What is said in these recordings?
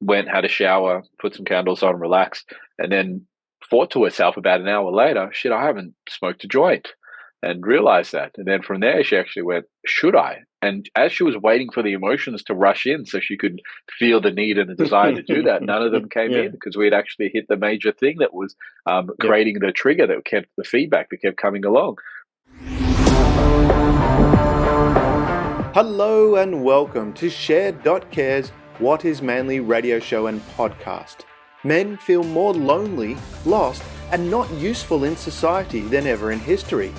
went, had a shower, put some candles on, relaxed, and then thought to herself about an hour later, shit, I haven't smoked a joint, and realized that. And then from there, she actually went, should I? And as she was waiting for the emotions to rush in so she could feel the need and the desire to do that, none of them came Yeah, in because we had actually hit the major thing that was yep. creating the trigger that kept the feedback that kept coming along. Hello and welcome to Share.care's What is Manly radio show and podcast. Men feel more lonely, lost, and not useful in society than ever in history.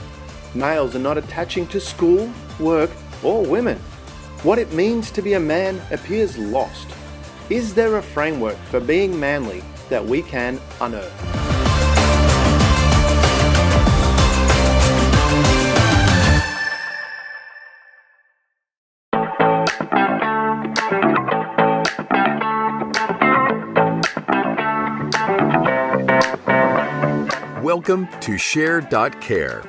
Males are not attaching to school, work, or women. What it means to be a man appears lost. Is there a framework for being manly that we can unearth? Welcome to Share.care,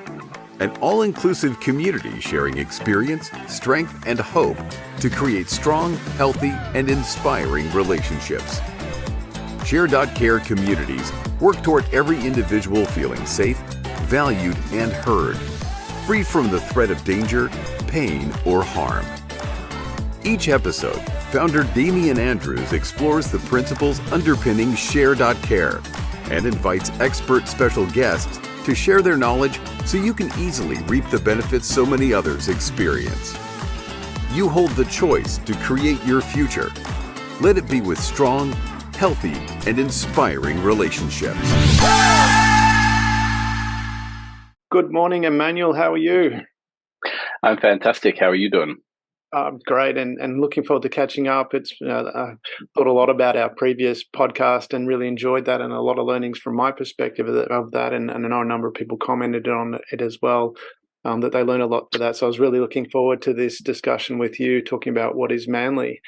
an all-inclusive community sharing experience, strength, and hope to create strong, healthy, and inspiring relationships. Share.care communities work toward every individual feeling safe, valued, and heard, free from the threat of danger, pain, or harm. Each episode, founder Damian Andrews explores the principles underpinning Share.care and invites expert special guests to share their knowledge so you can easily reap the benefits so many others experience. You hold the choice to create your future. Let it be with strong, healthy, and inspiring relationships. Good morning, Emmanuel. How are you? I'm fantastic. How are you doing? Great, and looking forward to catching up. It's I thought a lot about our previous podcast and really enjoyed that, and a lot of learnings from my perspective of that, and I know a number of people commented on it as well, that they learned a lot for that. So I was really looking forward to this discussion with you, talking about what is manly.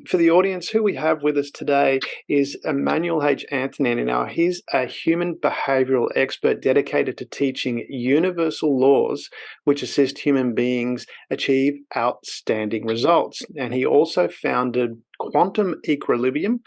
For the audience, who we have with us today is Emmanuel H Anthony. Now, he's a human behavioral expert dedicated to teaching universal laws which assist human beings achieve outstanding results. And he also founded Quantum Equilibrium,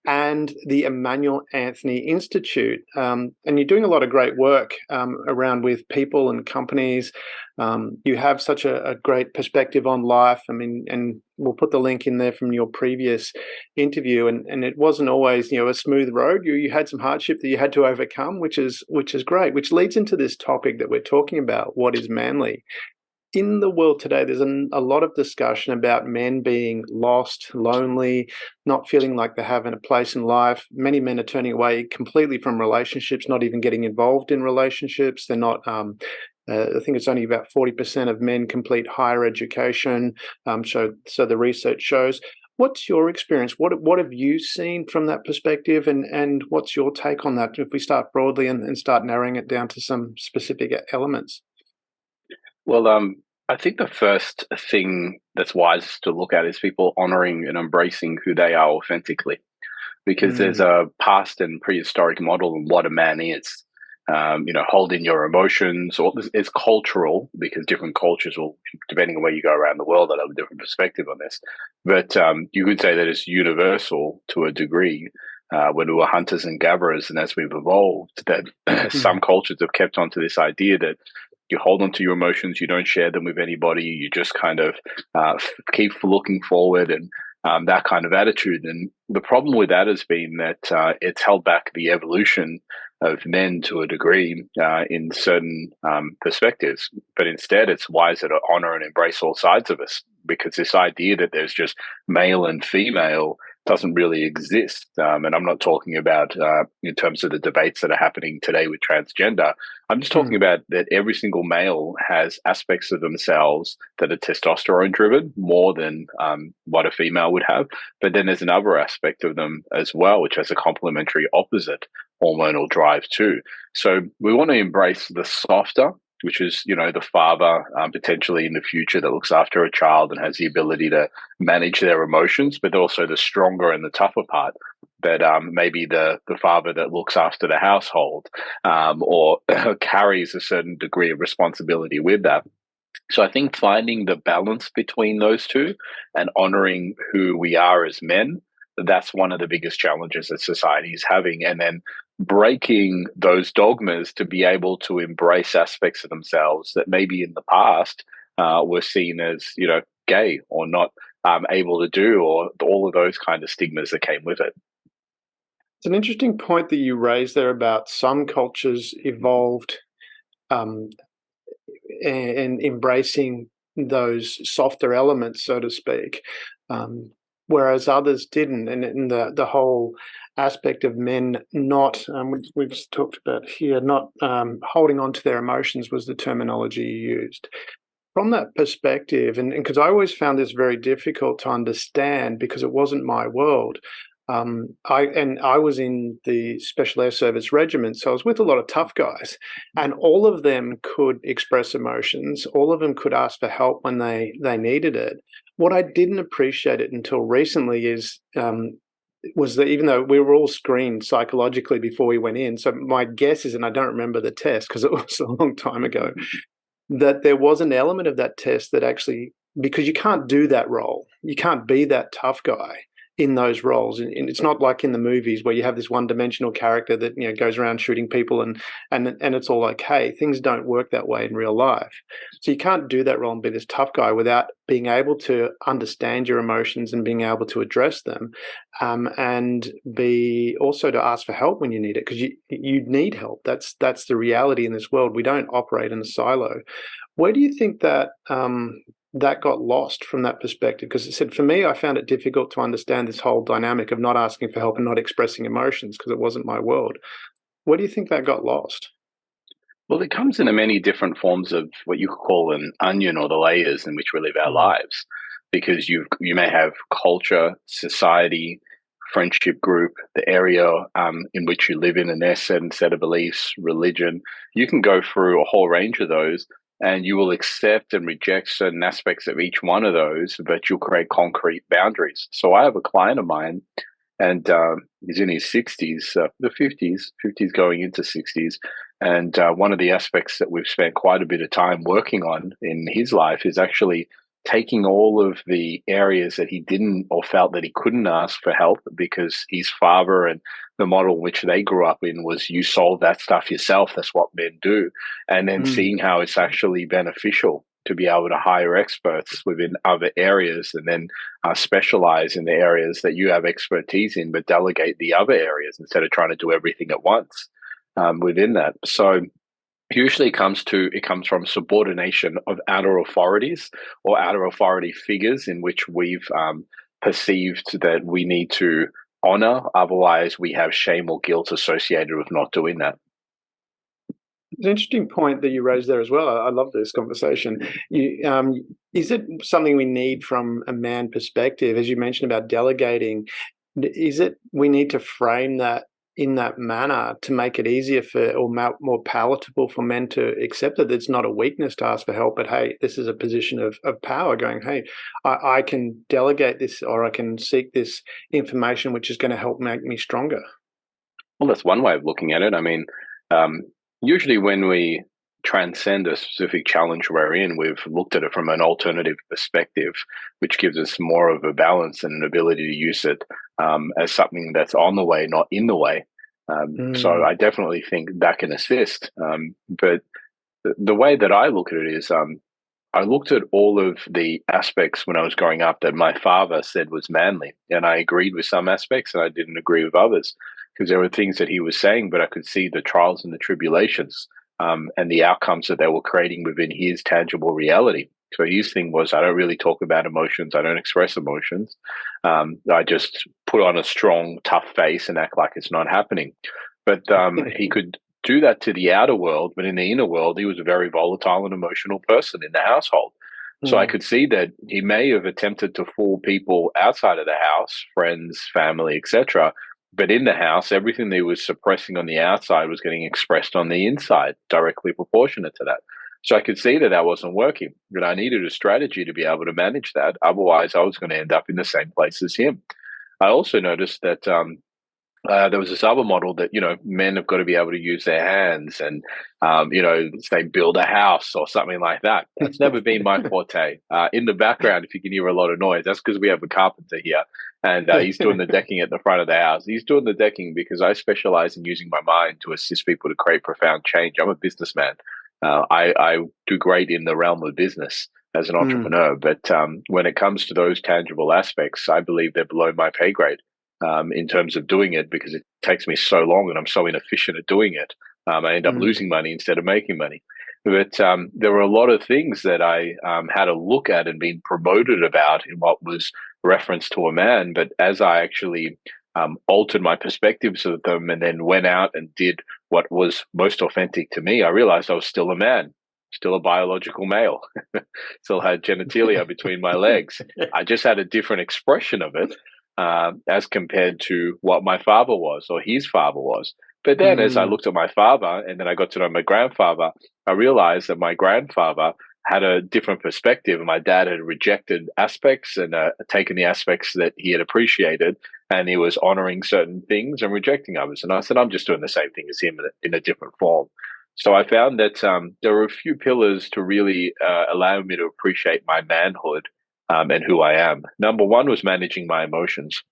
and the Emmanuel Anthony Institute. And you're doing a lot of great work around with people and companies. You have such a great perspective on life. I mean, and we'll put the link in there from your previous interview. And it wasn't always, a smooth road. You had some hardship that you had to overcome, which is great. Which leads into this topic that we're talking about: what is manly? In the world today, there's a lot of discussion about men being lost, lonely, not feeling like they're having a place in life. Many men are turning away completely from relationships, not even getting involved in relationships. They're not. I think it's only about 40% of men complete higher education. So the research shows. What's your experience? What have you seen from that perspective, and what's your take on that? If we start broadly and start narrowing it down to some specific elements. Well, I think the first thing that's wise to look at is people honoring and embracing who they are authentically, because there's Mm, a past and prehistoric model of what a man is. Holding your emotions, or it's cultural because different cultures will, depending on where you go around the world, that have a different perspective on this. But you could say that it's universal to a degree. When we were hunters and gatherers, and as we've evolved, that some mm, cultures have kept on to this idea that you hold on to your emotions, you don't share them with anybody, you just kind of keep looking forward, and that kind of attitude. And the problem with that has been that it's held back the evolution of men to a degree in certain perspectives. But instead, it's wiser to honor and embrace all sides of us, because this idea that there's just male and female doesn't really exist. And I'm not talking about in terms of the debates that are happening today with transgender. I'm just talking mm, about that every single male has aspects of themselves that are testosterone driven more than what a female would have. But then there's another aspect of them as well, which has a complementary opposite hormonal drive too. So we want to embrace the softer, which is, the father potentially in the future that looks after a child and has the ability to manage their emotions, but also the stronger and the tougher part that maybe the father that looks after the household or carries a certain degree of responsibility with that. So I think finding the balance between those two and honoring who we are as men, that's one of the biggest challenges that society is having. And then breaking those dogmas to be able to embrace aspects of themselves that maybe in the past were seen as, gay or not able to do, or all of those kind of stigmas that came with it. It's an interesting point that you raised there about some cultures evolved um, and embracing those softer elements, so to speak, whereas others didn't. And the whole aspect of men not, which we've just talked about here, not holding on to their emotions was the terminology you used. From that perspective, and because I always found this very difficult to understand because it wasn't my world. I was in the Special Air Service Regiment, so I was with a lot of tough guys, and all of them could express emotions. All of them could ask for help when they needed it. What I didn't appreciate it until recently is was that even though we were all screened psychologically before we went in, so my guess is, and I don't remember the test because it was a long time ago, that there was an element of that test that actually, because you can't do that role, you can't be that tough guy in those roles, and it's not like in the movies where you have this one-dimensional character that goes around shooting people and it's all okay. Things don't work that way in real life, so you can't do that role and be this tough guy without being able to understand your emotions and being able to address them, and be also to ask for help when you need it, because you need help. That's the reality in this world. We don't operate in a silo. Where do you think that that got lost from that perspective? Because it said, for me, I found it difficult to understand this whole dynamic of not asking for help and not expressing emotions because it wasn't my world. Where do you think that got lost? Well, it comes in many different forms of what you could call an onion, or the layers in which we live our Mm. lives, because you may have culture, society, friendship group, the area in which you live in their certain set of beliefs, religion. You can go through a whole range of those, and you will accept and reject certain aspects of each one of those, but you'll create concrete boundaries. So I have a client of mine, and he's in his 60s, the 50s going into 60s. And one of the aspects that we've spent quite a bit of time working on in his life is actually taking all of the areas that he didn't or felt that he couldn't ask for help because his father and the model which they grew up in was you solve that stuff yourself. That's what men do. And then Mm. seeing how it's actually beneficial to be able to hire experts within other areas, and then specialize in the areas that you have expertise in, but delegate the other areas instead of trying to do everything at once within that. So usually it comes from subordination of outer authorities or outer authority figures in which we've perceived that we need to honor. Otherwise, we have shame or guilt associated with not doing that. It's an interesting point that you raised there as well. I love this conversation. Is it something we need from a man perspective, as you mentioned about delegating? Is it we need to frame that in that manner to make it easier for, or more palatable for men to accept that it's not a weakness to ask for help, but hey, this is a position of power going, hey, I can delegate this, or I can seek this information which is going to help make me stronger. Well, that's one way of looking at it. I mean, um, usually when we transcend a specific challenge we're in, we've looked at it from an alternative perspective, which gives us more of a balance and an ability to use it as something that's on the way, not in the way. So Mm. I definitely think that can assist. But the way that I look at it is I looked at all of the aspects when I was growing up that my father said was manly, and I agreed with some aspects and I didn't agree with others, because there were things that he was saying, but I could see the trials and the tribulations and the outcomes that they were creating within his tangible reality. So his thing was, I don't really talk about emotions. I don't express emotions. I just put on a strong, tough face and act like it's not happening. But he could do that to the outer world, but in the inner world, he was a very volatile and emotional person in the household. So I Mm. could see that he may have attempted to fool people outside of the house, friends, family, etc. But in the house, everything that he was suppressing on the outside was getting expressed on the inside, directly proportionate to that. So I could see that that wasn't working, but I needed a strategy to be able to manage that. Otherwise, I was going to end up in the same place as him. I also noticed that there was this other model that, men have got to be able to use their hands and, say build a house or something like that. That's never been my forte. In the background, if you can hear a lot of noise, that's because we have a carpenter here and he's doing the decking at the front of the house. He's doing the decking because I specialize in using my mind to assist people to create profound change. I'm a businessman. I do great in the realm of business as an entrepreneur, but when it comes to those tangible aspects, I believe they're below my pay grade in terms of doing it because it takes me so long and I'm so inefficient at doing it. I end up losing money instead of making money. But there were a lot of things that I had to look at and been promoted about in what was referenced to a man. But as I actually altered my perspectives of them and then went out and did what was most authentic to me, I realized I was still a man, still a biological male, still had genitalia between my legs. I just had a different expression of it as compared to what my father was or his father was. But then as I looked at my father and then I got to know my grandfather, I realized that my grandfather had a different perspective and my dad had rejected aspects and taken the aspects that he had appreciated and he was honoring certain things and rejecting others. And I said, I'm just doing the same thing as him in a different form. So I found that there were a few pillars to really allow me to appreciate my manhood and who I am. Number one was managing my emotions.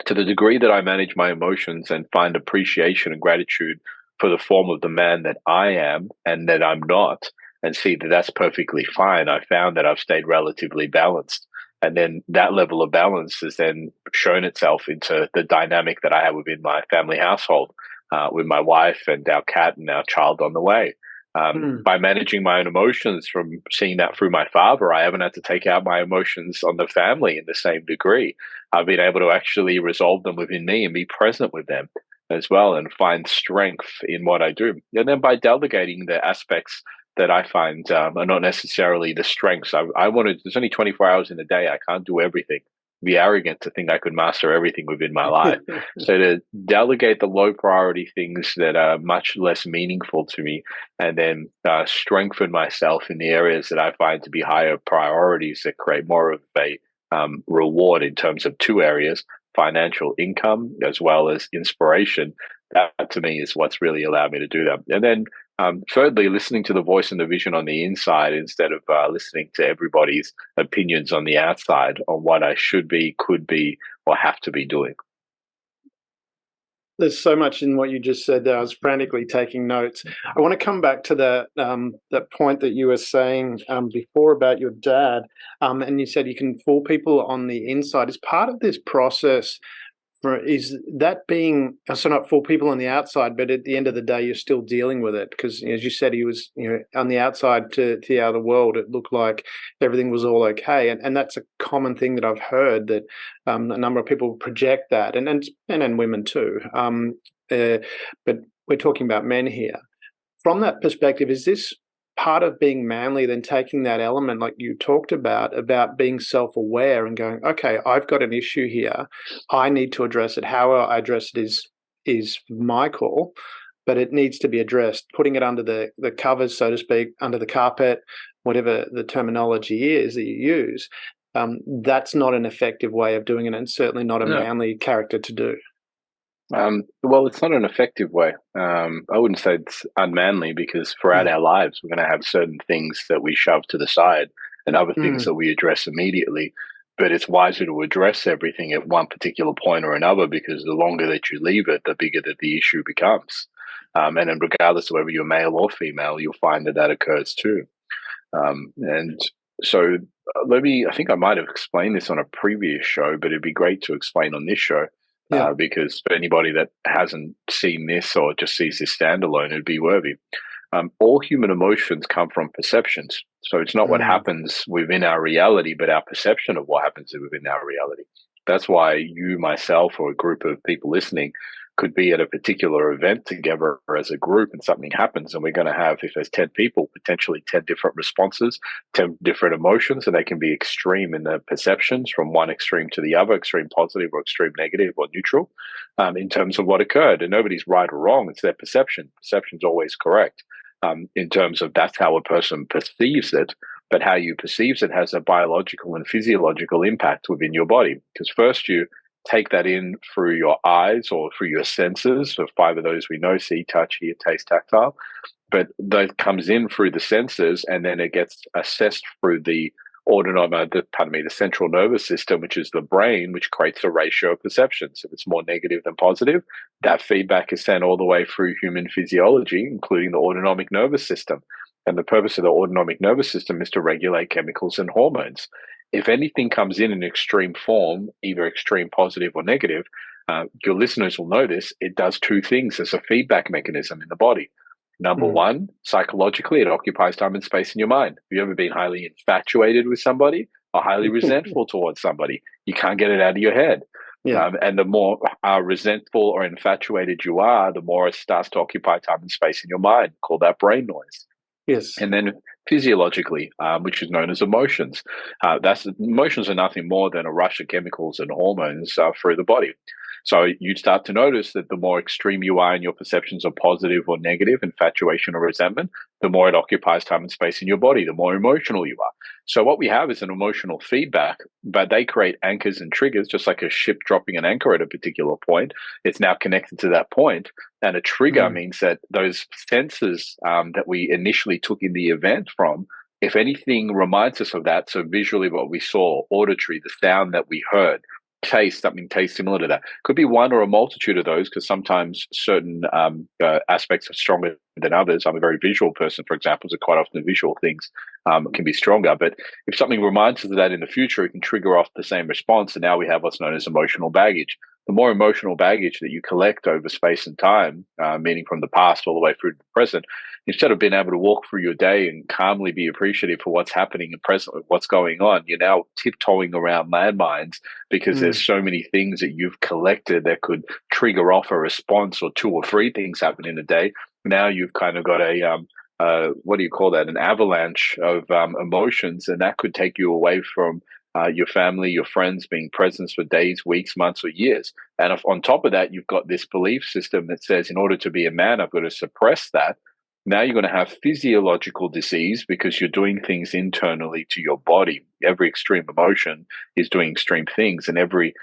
To the degree that I manage my emotions and find appreciation and gratitude for the form of the man that I am and that I'm not, and see that that's perfectly fine, I found that I've stayed relatively balanced. And then that level of balance has then shown itself into the dynamic that I have within my family household, with my wife and our cat and our child on the way. By managing my own emotions, from seeing that through my father, I haven't had to take out my emotions on the family in the same degree. I've been able to actually resolve them within me and be present with them as well and find strength in what I do. And then by delegating the aspects that I find are not necessarily the strengths. I wanted, there's only 24 hours in a day. I can't do everything. Be arrogant to think I could master everything within my life. So to delegate the low priority things that are much less meaningful to me, and then strengthen myself in the areas that I find to be higher priorities that create more of a reward in terms of two areas: financial income as well as inspiration. That to me is what's really allowed me to do that. And then thirdly, listening to the voice and the vision on the inside instead of listening to everybody's opinions on the outside on what I should be, could be, or have to be doing. There's so much in what you just said there. I was frantically taking notes. I want to come back to that point that you were saying before about your dad, and you said you can fool people on the inside. Is part of this process is that being so not fool people on the outside, but at the end of the day, you're still dealing with it because, as you said, he was on the outside to the outer world. It looked like everything was all okay, and that's a common thing that I've heard that a number of people project that, and women too. But we're talking about men here. From that perspective, is this part of being manly, then taking that element like you talked about being self-aware and going, okay, I've got an issue here. I need to address it. How I address it is my call, but it needs to be addressed. Putting it under the covers, so to speak, under the carpet, whatever the terminology is that you use, that's not an effective way of doing it, and certainly not a manly character to do. Well, it's not an effective way. I wouldn't say it's unmanly because throughout our lives, we're going to have certain things that we shove to the side and other things that we address immediately. But it's wiser to address everything at one particular point or another because the longer that you leave it, the bigger that the issue becomes. And then regardless of whether you're male or female, you'll find that occurs too. And so I think I might have explained this on a previous show, but it'd be great to explain on this show. Because for anybody that hasn't seen this or just sees this standalone, it'd be worthy. All human emotions come from perceptions. So it's not what happens within our reality, but our perception of what happens within our reality. That's why you, myself, or a group of people listening could be at a particular event together as a group and something happens and we're going to have, if there's 10 people, potentially 10 different responses, 10 different emotions, and they can be extreme in the perceptions from one extreme to the other, extreme positive or extreme negative or neutral, in terms of what occurred. And nobody's right or wrong. It's their perception. Perception's always correct in terms of that's how a person perceives it, but how you perceive it has a biological and physiological impact within your body. Because first you take that in through your eyes or through your senses. So 5 of those we know: see, touch, hear, taste, tactile. But that comes in through the senses, and then it gets assessed through the the central nervous system, which is the brain, which creates a ratio of perceptions. If it's more negative than positive, that feedback is sent all the way through human physiology, including the autonomic nervous system. And the purpose of the autonomic nervous system is to regulate chemicals and hormones. If anything comes in extreme form, either extreme positive or negative, your listeners will notice it does 2 things as a feedback mechanism in the body. Number 1, psychologically, it occupies time and space in your mind. Have you ever been highly infatuated with somebody or highly resentful towards somebody? You can't get it out of your head. Yeah. And the more resentful or infatuated you are, the more it starts to occupy time and space in your mind. Call that brain noise. Yes. And then physiologically, which is known as emotions. Emotions are nothing more than a rush of chemicals and hormones through the body. So you start to notice that the more extreme you are in your perceptions of positive or negative, infatuation or resentment, the more it occupies time and space in your body, the more emotional you are. So what we have is an emotional feedback, but they create anchors and triggers, just like a ship dropping an anchor at a particular point. It's now connected to that point. And a trigger means that those senses that we initially took in the event from, if anything reminds us of that, so visually what we saw, auditory, the sound that we heard, taste, something tastes similar to that. Could be one or a multitude of those, because sometimes certain aspects are stronger than others. I'm a very visual person, for example, so quite often the visual things can be stronger. But if something reminds us of that in the future, it can trigger off the same response. And now we have what's known as emotional baggage. The more emotional baggage that you collect over space and time, meaning from the past all the way through to the present, instead of being able to walk through your day and calmly be appreciative for what's happening in present, what's going on, you're now tiptoeing around landmines because there's so many things that you've collected that could trigger off a response, or 2 or 3 things happen in a day. Now you've kind of got a what do you call that? An avalanche of emotions, and that could take you away from your family, your friends, being present for days, weeks, months, or years. And if on top of that, you've got this belief system that says, in order to be a man, I've got to suppress that. Now you're going to have physiological disease because you're doing things internally to your body. Every extreme emotion is doing extreme things, and every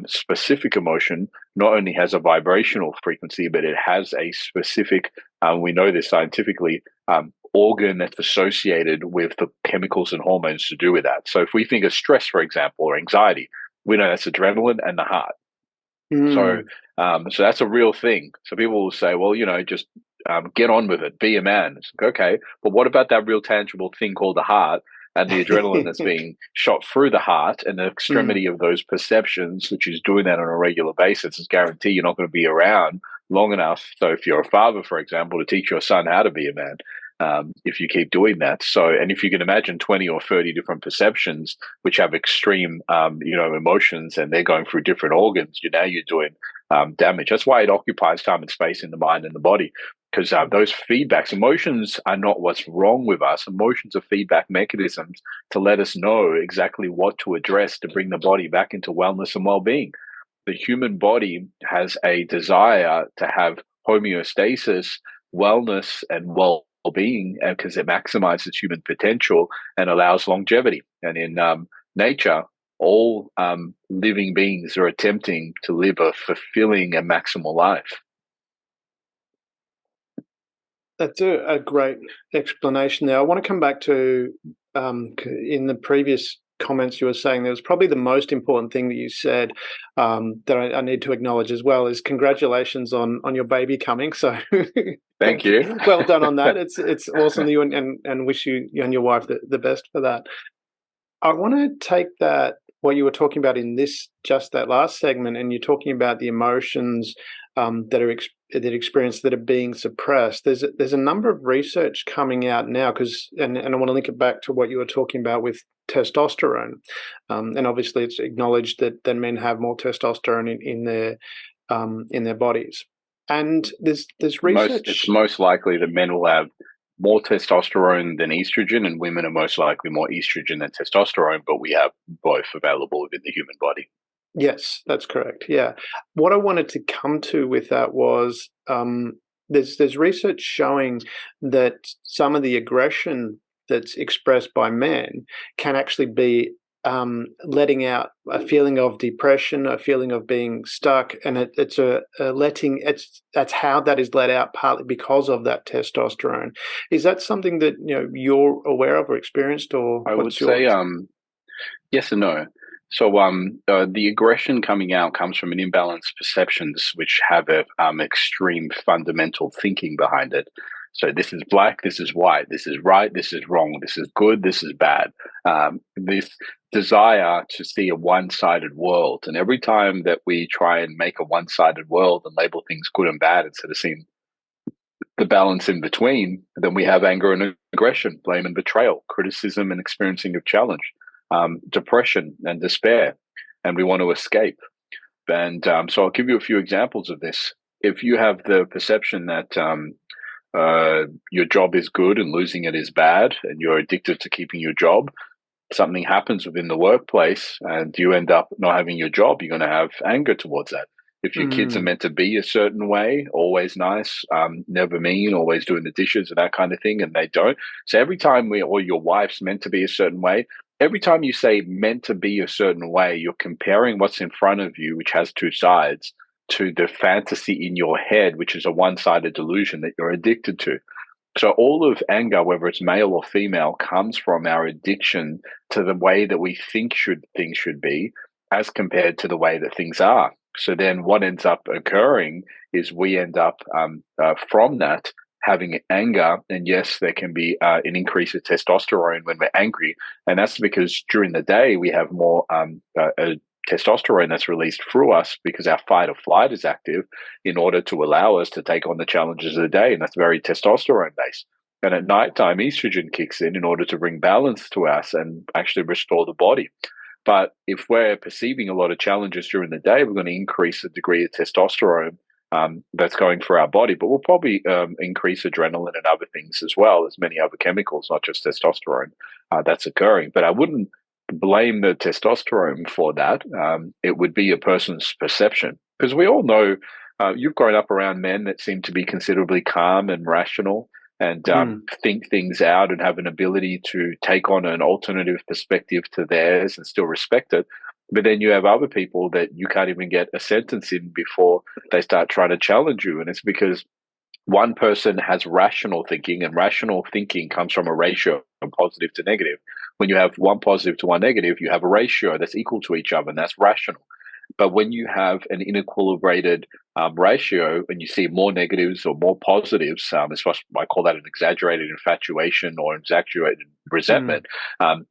specific emotion not only has a vibrational frequency, but it has a specific, we know this scientifically, organ that's associated with the chemicals and hormones to do with that. So if we think of stress, for example, or anxiety, we know that's adrenaline and the heart. So that's a real thing. So people will say, well, just get on with it, be a man. It's like, okay, but what about that real tangible thing called the heart and the adrenaline that's being shot through the heart, and the extremity of those perceptions, which is doing that on a regular basis, is guarantee you're not going to be around long enough. So if you're a father, for example, to teach your son how to be a man, if you keep doing that. So, and if you can imagine 20 or 30 different perceptions, which have extreme, emotions, and they're going through different organs, you're doing damage. That's why it occupies time and space in the mind and the body, because those feedbacks, emotions are not what's wrong with us. Emotions are feedback mechanisms to let us know exactly what to address to bring the body back into wellness and well-being. The human body has a desire to have homeostasis, wellness, and well-being, because it maximizes human potential and allows longevity. And in nature, all living beings are attempting to live a fulfilling and maximal life. That's a great explanation there. I want to come back to, in the previous comments you were saying, there was probably the most important thing that you said that I need to acknowledge as well, is congratulations on your baby coming. So Thank you. Well done on that. It's awesome that you and wish you and your wife the best for that. I want to take that, what you were talking about in that last segment, and you're talking about the emotions that experience that are being suppressed. There's a number of research coming out now, and I want to link it back to what you were talking about with testosterone, and obviously it's acknowledged that men have more testosterone in their bodies, and there's research. It's most likely that men will have more testosterone than estrogen, and women are most likely more estrogen than testosterone, but we have both available within the human body. Yes, that's correct. Yeah. What I wanted to come to with that was there's research showing that some of the aggression that's expressed by men can actually be letting out a feeling of depression, a feeling of being stuck, and it's a letting. That's how that is let out, partly because of that testosterone. Is that something that you're aware of or experienced, or I would what's say yours? yes and no. So the aggression coming out comes from an imbalanced perceptions, which have a extreme fundamental thinking behind it. So this is black, this is white, this is right, this is wrong, this is good, this is bad. This desire to see a one-sided world, and every time that we try and make a one-sided world and label things good and bad instead of seeing the balance in between, then we have anger and aggression, blame and betrayal, criticism and experiencing of challenge, depression and despair, and we want to escape. And so I'll give you a few examples of this. If you have the perception that your job is good and losing it is bad, and you're addicted to keeping your job, something happens within the workplace and you end up not having your job, you're going to have anger towards that. If your kids are Mm, meant to be a certain way, always nice, never mean, always doing the dishes and that kind of thing, and they don't. So every time or your wife's meant to be a certain way, every time you say meant to be a certain way, you're comparing what's in front of you, which has two sides, to the fantasy in your head, which is a one sided delusion that you're addicted to. So all of anger, whether it's male or female, comes from our addiction to the way that we think things should be, as compared to the way that things are. So then, what ends up occurring is we end up from that having anger, and yes, there can be an increase of testosterone when we're angry, and that's because during the day we have more testosterone that's released through us because our fight or flight is active in order to allow us to take on the challenges of the day. And that's very testosterone based. And at nighttime, estrogen kicks in order to bring balance to us and actually restore the body. But if we're perceiving a lot of challenges during the day, we're going to increase the degree of testosterone that's going through our body. But we'll probably increase adrenaline and other things as well as many other chemicals, not just testosterone, that's occurring. But I wouldn't blame the testosterone for that. It would be a person's perception because we all know you've grown up around men that seem to be considerably calm and rational and mm, think things out and have an ability to take on an alternative perspective to theirs and still respect it. But then you have other people that you can't even get a sentence in before they start trying to challenge you. And it's because one person has rational thinking, and rational thinking comes from a ratio of positive to negative. When you have one positive to one negative, you have a ratio that's equal to each other, and that's rational. But when you have an inequilibrated ratio and you see more negatives or more positives, I call that an exaggerated infatuation or exaggerated mm. resentment,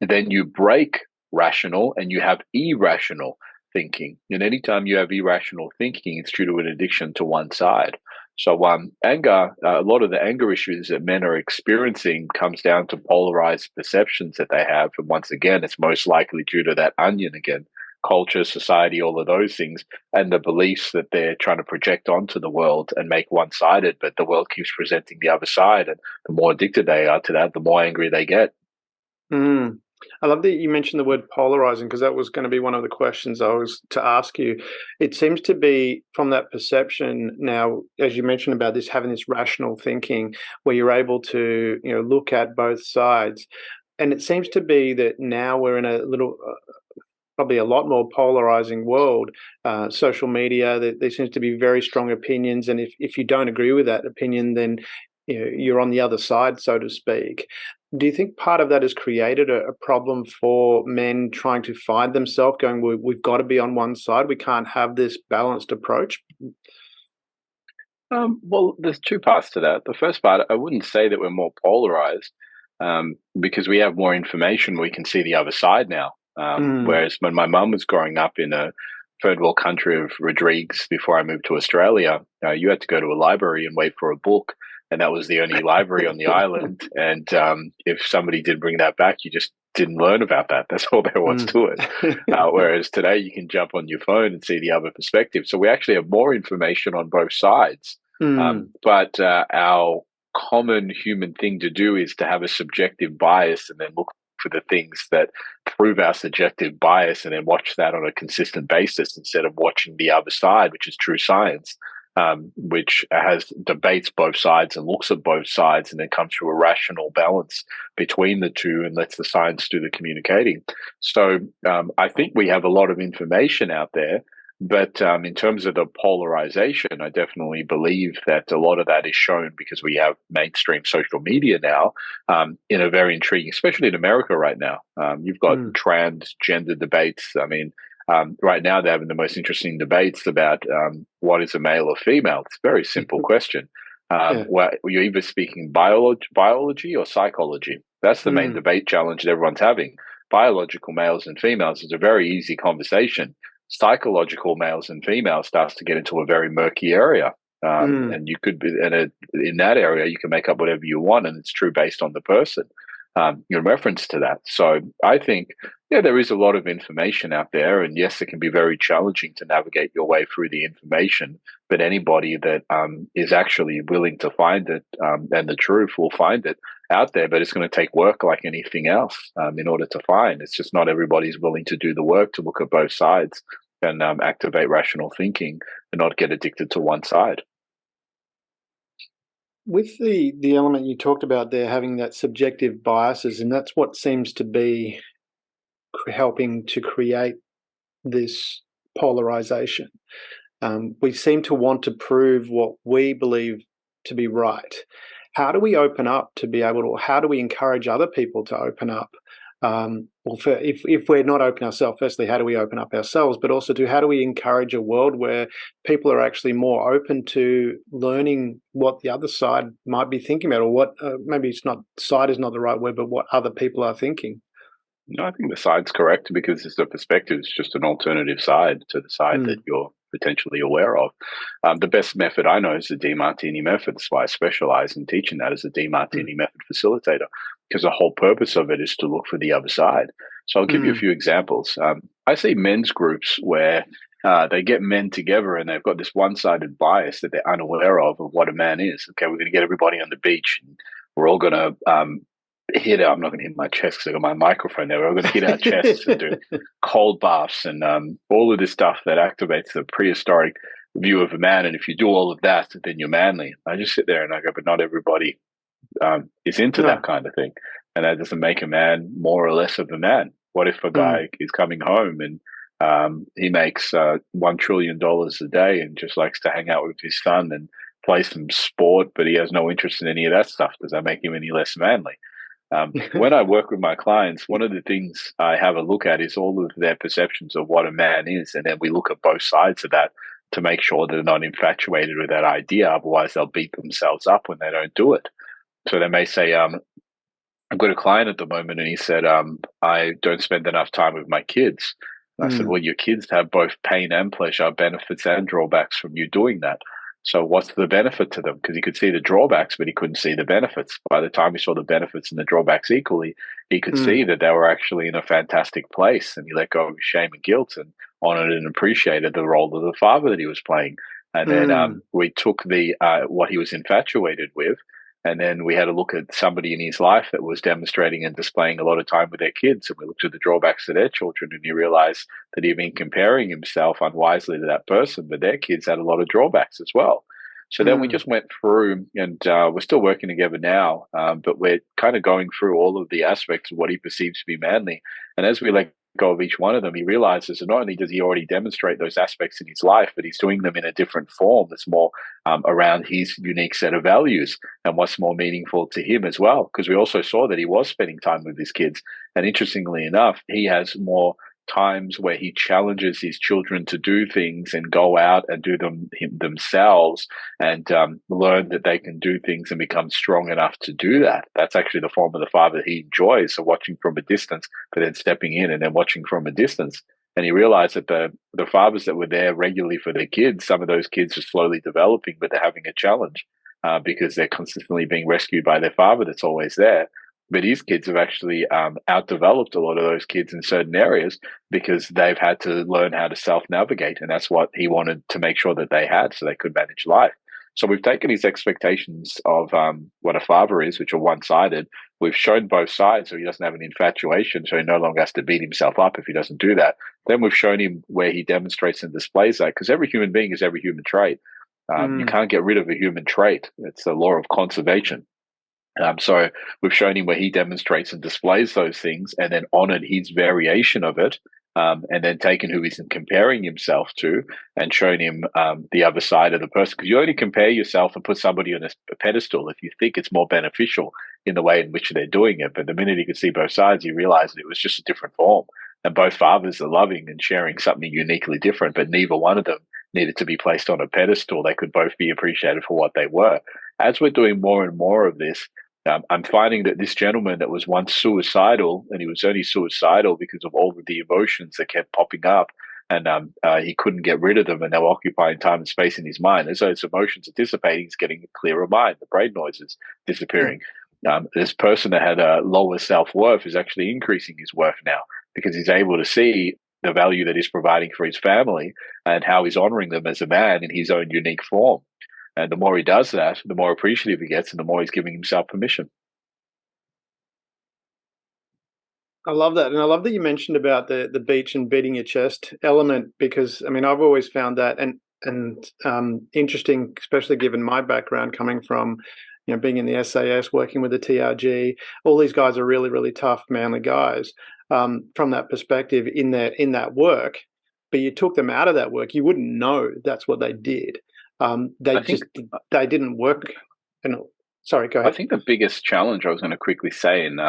then you break rational and you have irrational thinking. And anytime you have irrational thinking, it's due to an addiction to one side. So, anger, a lot of the anger issues that men are experiencing comes down to polarized perceptions that they have. And once again, it's most likely due to that onion again, culture, society, all of those things, and the beliefs that they're trying to project onto the world and make one sided. But the world keeps presenting the other side. And the more addicted they are to that, the more angry they get. Mm. I love that you mentioned the word polarizing because that was going to be one of the questions I was to ask you. It seems to be from that perception now, as you mentioned about this having this rational thinking where you're able to, look at both sides. And it seems to be that now we're in a little, probably a lot more polarizing world. Social media, there seems to be very strong opinions, and if you don't agree with that opinion, then you're on the other side, so to speak. Do you think part of that has created a problem for men trying to find themselves, going, we've got to be on one side, we can't have this balanced approach? Well, there's two parts to that. The first part, I wouldn't say that we're more polarized because we have more information. We can see the other side now. Mm, Whereas when my mum was growing up in a third world country of Rodrigues before I moved to Australia, you had to go to a library and wait for a book. And that was the only library on the island. And if somebody did bring that back, you just didn't learn about that. That's all there was mm. to it. Whereas today, you can jump on your phone and see the other perspective. So we actually have more information on both sides. Mm, But our common human thing to do is to have a subjective bias and then look for the things that prove our subjective bias and then watch that on a consistent basis instead of watching the other side, which is true science. which has debates both sides and looks at both sides and then comes to a rational balance between the two and lets the science do the communicating. So I think we have a lot of information out there. But in terms of the polarization, I definitely believe that a lot of that is shown because we have mainstream social media now in a very intriguing, especially in America right now. You've got transgender debates. I mean, right now they're having the most interesting debates about what is a male or female. It's a very simple question. Well, you're either speaking biology or psychology. That's the main debate challenge that everyone's having. Biological males and females is a very easy conversation. Psychological males and females starts to get into a very murky area. And you could be in that area, you can make up whatever you want, and it's true based on the person in reference to that. So I think, there is a lot of information out there, and yes, it can be very challenging to navigate your way through the information. But anybody that is actually willing to find it and the truth will find it out there. But it's going to take work like anything else in order to find. It's just not everybody's willing to do the work to look at both sides and activate rational thinking and not get addicted to one side. With the element you talked about there, having that subjective biases, and that's what seems to be helping to create this polarization. We seem to want to prove what we believe to be right. How do we open up to be able to, how do we encourage other people to open up? If we're not open ourselves, firstly, how do we open up ourselves? But also, how do we encourage a world where people are actually more open to learning what the other side might be thinking about, or what maybe it's not, side is not the right word, but what other people are thinking? No, I think the side's correct because it's a perspective. It's just an alternative side to the side that you're potentially aware of. The best method I know is the DeMartini method. That's why I specialize in teaching that as a DeMartini method facilitator, because the whole purpose of it is to look for the other side. So I'll give you a few examples. I see men's groups where they get men together and they've got this one-sided bias that they're unaware of what a man is. Okay, we're going to get everybody on the beach and we're all going to I'm not going to hit my chest because I got my microphone there. We're going to hit our chests and do cold baths and all of this stuff that activates the prehistoric view of a man. And if you do all of that, then you're manly. I just sit there and I go, but not everybody is into that kind of thing. And that doesn't make a man more or less of a man. What if a guy is coming home and he makes $1 trillion a day and just likes to hang out with his son and play some sport, but he has no interest in any of that stuff? Does that make him any less manly? When I work with my clients, one of the things I have a look at is all of their perceptions of what a man is. And then we look at both sides of that to make sure they're not infatuated with that idea. Otherwise, they'll beat themselves up when they don't do it. So they may say, I've got a client at the moment and he said, I don't spend enough time with my kids. And I said, well, your kids have both pain and pleasure, benefits and drawbacks from you doing that. So what's the benefit to them? Because he could see the drawbacks, but he couldn't see the benefits. By the time he saw the benefits and the drawbacks equally, he could see that they were actually in a fantastic place, and he let go of his shame and guilt and honored and appreciated the role of the father that he was playing. And then we took the what he was infatuated with, and then we had a look at somebody in his life that was demonstrating and displaying a lot of time with their kids. And we looked at the drawbacks of their children, and he realized that he'd been comparing himself unwisely to that person, but their kids had a lot of drawbacks as well. So then we just went through, and we're still working together now, but we're kind of going through all of the aspects of what he perceives to be manly. And as we let go of each one of them, he realizes that not only does he already demonstrate those aspects in his life, but he's doing them in a different form that's more around his unique set of values and what's more meaningful to him as well. Because we also saw that he was spending time with his kids. And interestingly enough, he has more times where he challenges his children to do things and go out and do them themselves and learn that they can do things and become strong enough to do that. That's actually the form of the father he enjoys. So watching from a distance, but then stepping in and then watching from a distance. And he realized that the fathers that were there regularly for their kids, some of those kids are slowly developing, but they're having a challenge because they're consistently being rescued by their father that's always there. But his kids have actually outdeveloped a lot of those kids in certain areas because they've had to learn how to self-navigate. And that's what he wanted to make sure that they had so they could manage life. So we've taken his expectations of what a father is, which are one-sided. We've shown both sides so he doesn't have an infatuation, so he no longer has to beat himself up if he doesn't do that. Then we've shown him where he demonstrates and displays that, because every human being is every human trait. You can't get rid of a human trait. It's the law of conservation. So we've shown him where he demonstrates and displays those things, and then honored his variation of it, and then taken who he's comparing himself to and shown him the other side of the person. Because you only compare yourself and put somebody on a pedestal if you think it's more beneficial in the way in which they're doing it. But the minute he could see both sides, he realized that it was just a different form. And both fathers are loving and sharing something uniquely different, but neither one of them needed to be placed on a pedestal. They could both be appreciated for what they were. As we're doing more and more of this, I'm finding that this gentleman that was once suicidal, and he was only suicidal because of all of the emotions that kept popping up, and he couldn't get rid of them, and they were occupying time and space in his mind. As those emotions are dissipating, he's getting a clearer mind. The brain noise is disappearing. This person that had a lower self-worth is actually increasing his worth now because he's able to see the value that he's providing for his family and how he's honoring them as a man in his own unique form. And the more he does that, the more appreciative he gets and the more he's giving himself permission. I love that. And I love that you mentioned about the beach and beating your chest element, because I mean, I've always found that and interesting, especially given my background coming from, you know, being in the SAS, working with the TRG. All these guys are really, really tough, manly guys. From that perspective, in that work, but you took them out of that work, you wouldn't know that's what they did. They didn't work. And sorry, go ahead. I think the biggest challenge I was going to quickly say, and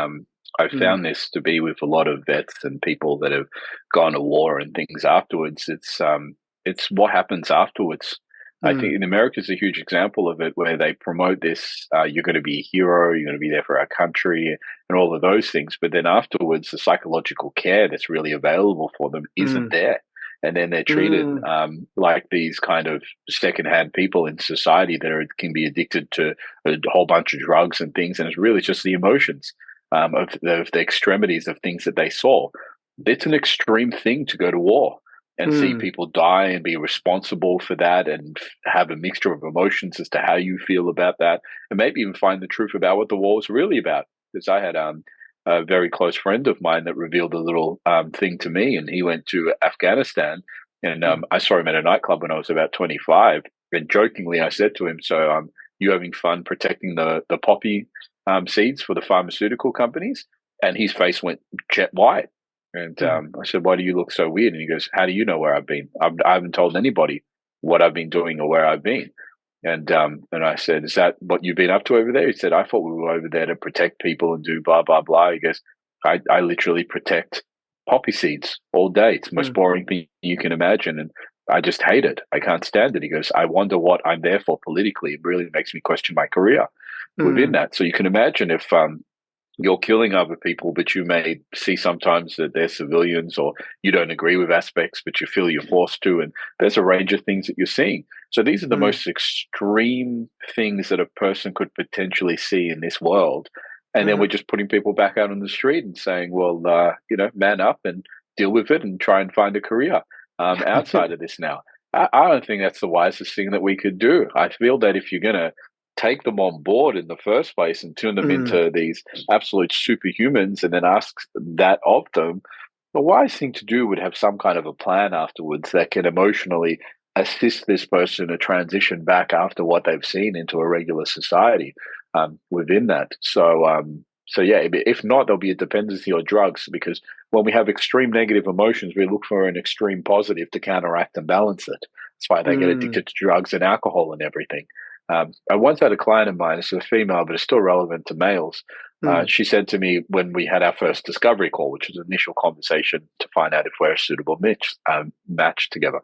I've found this to be with a lot of vets and people that have gone to war and things afterwards. It's what happens afterwards. I think in America is a huge example of it, where they promote this, you're going to be a hero, you're going to be there for our country and all of those things. But then afterwards, the psychological care that's really available for them isn't there. And then they're treated like these kind of secondhand people in society that can be addicted to a whole bunch of drugs and things. And it's really just the emotions of the extremities of things that they saw. It's an extreme thing to go to war and see people die and be responsible for that and have a mixture of emotions as to how you feel about that, and maybe even find the truth about what the war was really about. Because I had a very close friend of mine that revealed a little thing to me, and he went to Afghanistan, and I saw him at a nightclub when I was about 25, and jokingly I said to him, so you having fun protecting the poppy seeds for the pharmaceutical companies? And his face went jet white. And I said, why do you look so weird? And he goes, how do you know where I've been? I haven't told anybody what I've been doing or where I've been. And I said, is that what you've been up to over there? He said, I thought we were over there to protect people and do blah, blah, blah. He goes, I literally protect poppy seeds all day. It's the most boring thing you can imagine. And I just hate it. I can't stand it. He goes, I wonder what I'm there for politically. It really makes me question my career within that. So you can imagine if you're killing other people, but you may see sometimes that they're civilians, or you don't agree with aspects, but you feel you're forced to. And there's a range of things that you're seeing. So these are the most extreme things that a person could potentially see in this world. And then we're just putting people back out on the street and saying, well, man up and deal with it and try and find a career outside of this now. I don't think that's the wisest thing that we could do. I feel that if you're going to take them on board in the first place and turn them into these absolute superhumans and then ask that of them, the wise thing to do would have some kind of a plan afterwards that can emotionally assist this person to transition back after what they've seen into a regular society within that. So yeah, if not, there'll be a dependency on drugs, because when we have extreme negative emotions, we look for an extreme positive to counteract and balance it. That's why they get addicted to drugs and alcohol and everything. I once had a client of mine, it's a female, but it's still relevant to males. She said to me when we had our first discovery call, which was an initial conversation to find out if we're a suitable match together.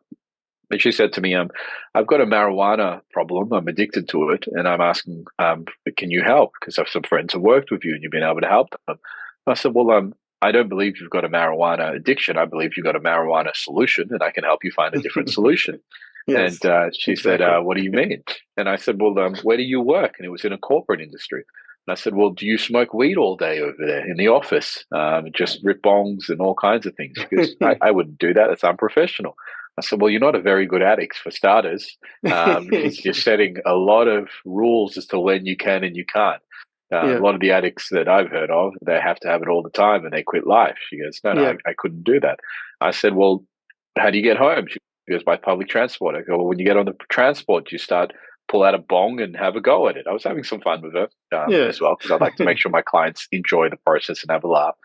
And she said to me, I've got a marijuana problem. I'm addicted to it. And I'm asking, can you help? Because I have some friends who worked with you and you've been able to help them. I said, well, I don't believe you've got a marijuana addiction. I believe you've got a marijuana solution, and I can help you find a different solution. Yes, and she said, what do you mean? And I said, well, where do you work? And it was in a corporate industry. And I said, well, do you smoke weed all day over there in the office? Just rip bongs and all kinds of things? Because I wouldn't do that. It's unprofessional. I said, well, you're not a very good addict for starters. You're setting a lot of rules as to when you can and you can't. A lot of the addicts that I've heard of, they have to have it all the time and they quit life. She goes, no, I couldn't do that. I said, well, how do you get home? She She goes, by public transport. I go, well, when you get on the transport, you start pull out a bong and have a go at it. I was having some fun with her as well, because I'd like to make sure my clients enjoy the process and have a laugh.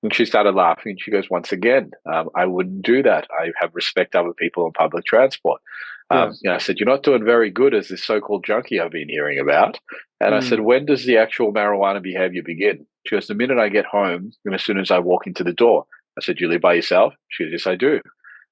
And she started laughing, and she goes, once again, I wouldn't do that. I have respect other people on public transport. I said, you're not doing very good as this so-called junkie I've been hearing about. And I said, when does the actual marijuana behavior begin? She goes, the minute I get home and as soon as I walk into the door. I said, you live by yourself? She goes, yes, I do.